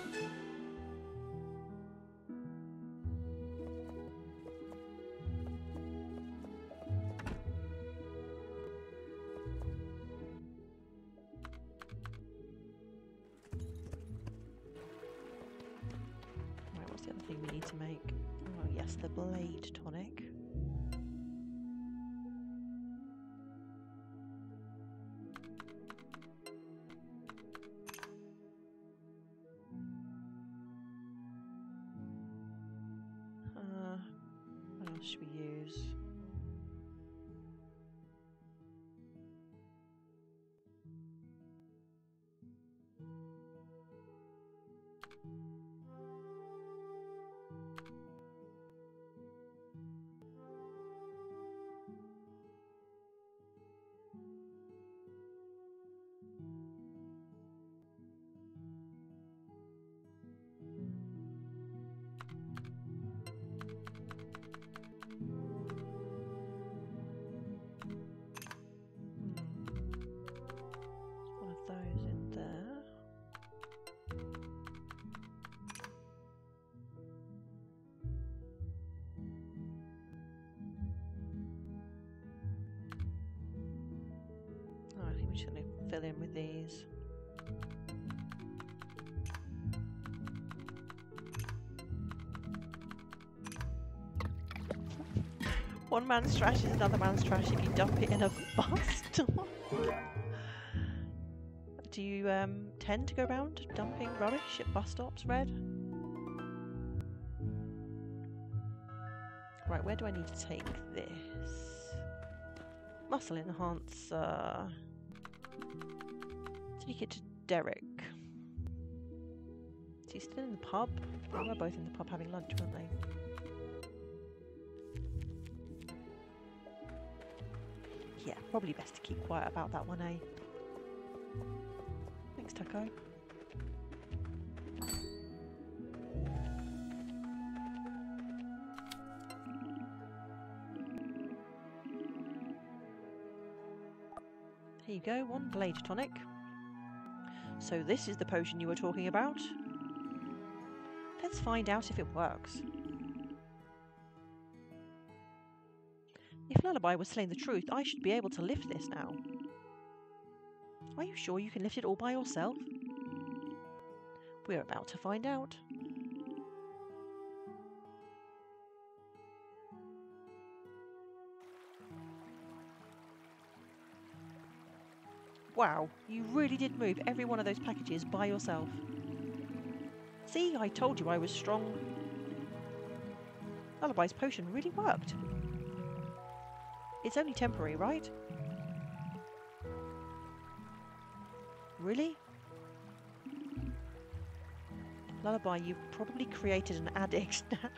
Right, what's the other thing we need to make? Oh yes, the blade tonic. What else should we use? One of those in there. Oh, I think we're just going to fill in with these. One man's trash is another man's trash if you dump it in a bus stop. Do you tend to go around dumping rubbish at bus stops, Red? Right, where do I need to take this? Muscle enhancer. Take it to Derek. Is he still in the pub? They were both in the pub having lunch, weren't they? Yeah, probably best to keep quiet about that one, eh? Thanks, Taco. Here you go, one blade tonic. So this is the potion you were talking about. Let's find out if it works. If Lullaby was saying the truth, I should be able to lift this now. Are you sure you can lift it all by yourself? We're about to find out. Wow, you really did move every one of those packages by yourself. See, I told you I was strong. Lullaby's potion really worked. It's only temporary, right? Really? Lullaby, you've probably created an addict now.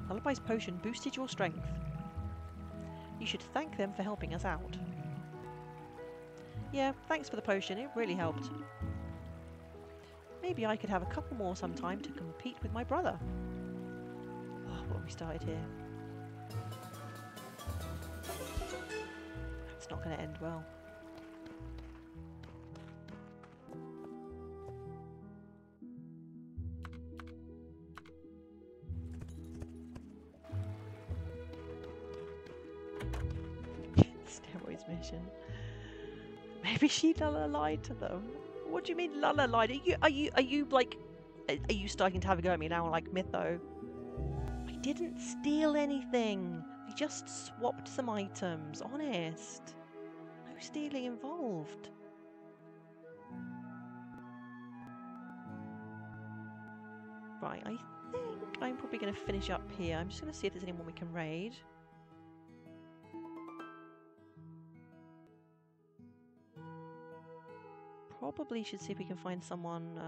Lullaby's potion boosted your strength. You should thank them for helping us out. Yeah, thanks for the potion. It really helped. Maybe I could have a couple more sometime to compete with my brother. Oh, what have we started here? It's not going to end well. Steroids mission. Maybe she lied to them. What do you mean Lala lied? Are you like, are you starting to have a go at me now like Mytho? I didn't steal anything. I just swapped some items. Honest. No stealing involved. Right, I think I'm probably going to finish up here. I'm just going to see if there's anyone we can raid. Probably should see if we can find someone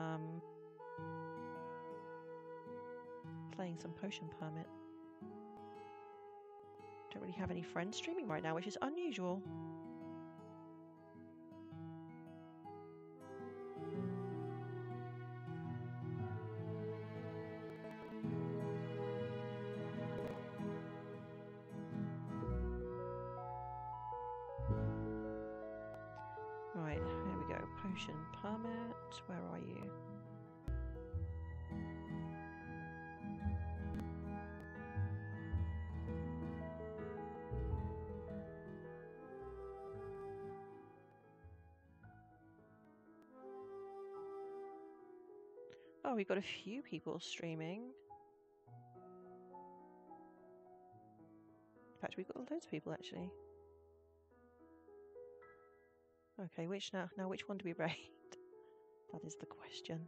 playing some Potion Permit. Don't really have any friends streaming right now, which is unusual. Right, there we go. Potion Permit. Where are you? Oh, we've got a few people streaming. In fact, we've got loads of people actually. Okay, which now which one do we raid? That is the question.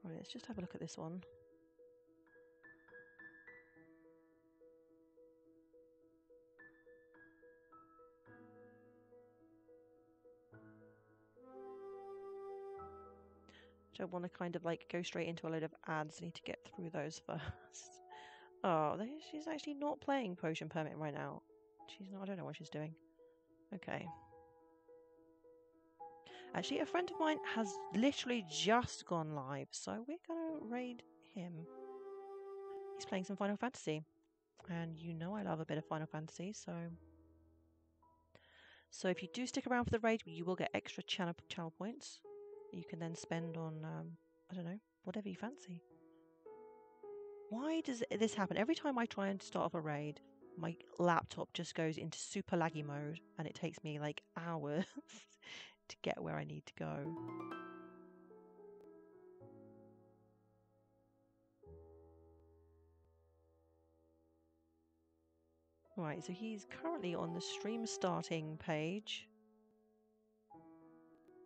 Right, let's just have a look at this one. Don't want to kind of like go straight into a load of ads. I need to get through those first. Oh, she's actually not playing Potion Permit right now. She's not. I don't know what she's doing. Okay. Actually, a friend of mine has literally just gone live, so we're gonna raid him. He's playing some Final Fantasy, and you know I love a bit of Final Fantasy, so if you do stick around for the raid, you will get extra channel points. You can then spend on I don't know, whatever you fancy. Why does this happen? Every time I try and start off a raid, my laptop just goes into super laggy mode, and it takes me like hours to get where I need to go. Right, so he's currently on the stream starting page.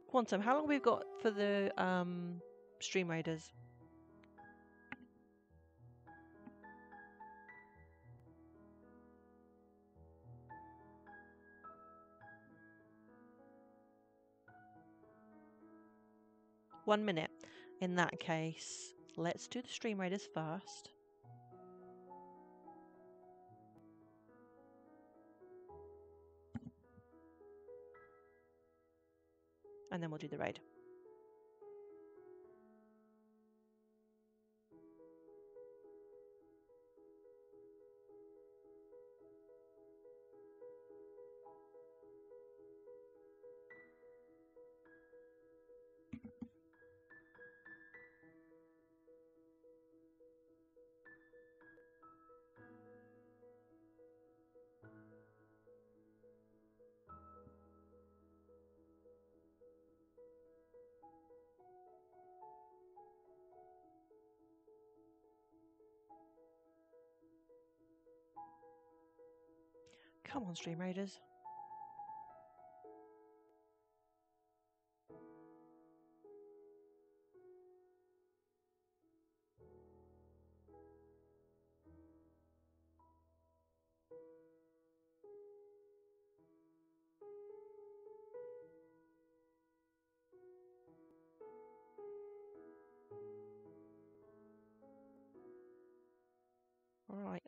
Quantum, how long have we got for the stream raiders? One minute. In that case, let's do the stream raiders first. And then we'll do the raid. Come on, stream raiders.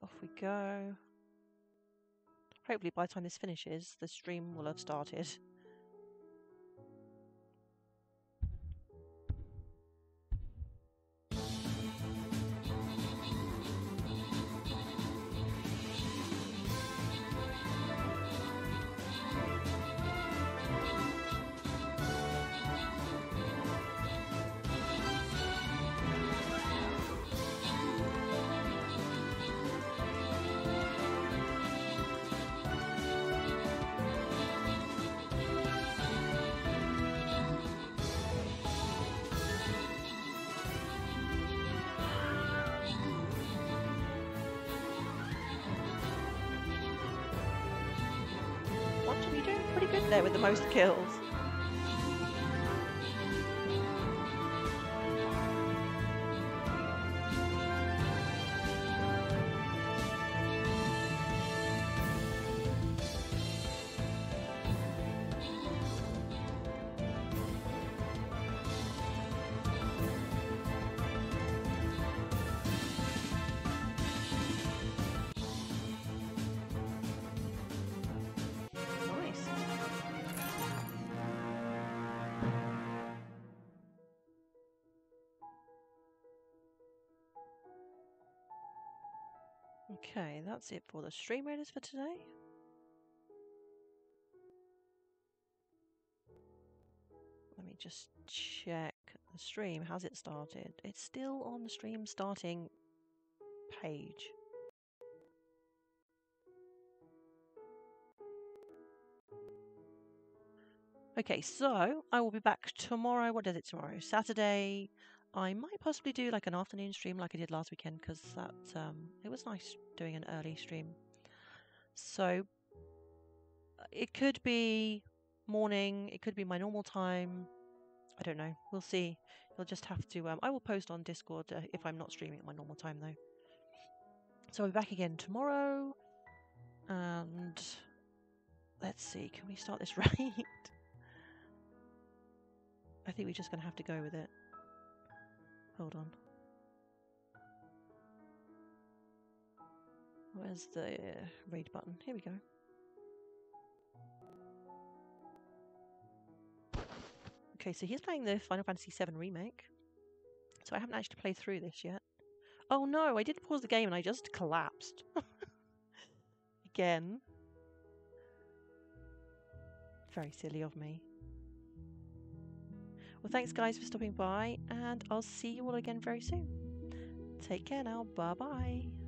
off we go. Hopefully by the time this finishes, the stream will have started. You're doing pretty good there with the most kills. Okay, that's it for the stream raiders for today. Let me just check the stream. Has it started? It's still on the stream starting page. Okay, so I will be back tomorrow. What is it tomorrow? Saturday. I might possibly do like an afternoon stream like I did last weekend because that it was nice doing an early stream. So it could be morning, it could be my normal time. I don't know. We'll see. You'll just have to. I will post on Discord if I'm not streaming at my normal time though. So I'll be back again tomorrow. And let's see. Can we start this right? I think we're just going to have to go with it. Hold on. Where's the raid button? Here we go. Okay, so he's playing the Final Fantasy VII Remake. So I haven't actually played through this yet. Oh no, I did pause the game and I just collapsed. Again. Very silly of me. Well, thanks guys for stopping by, and I'll see you all again very soon. Take care now. Bye-bye.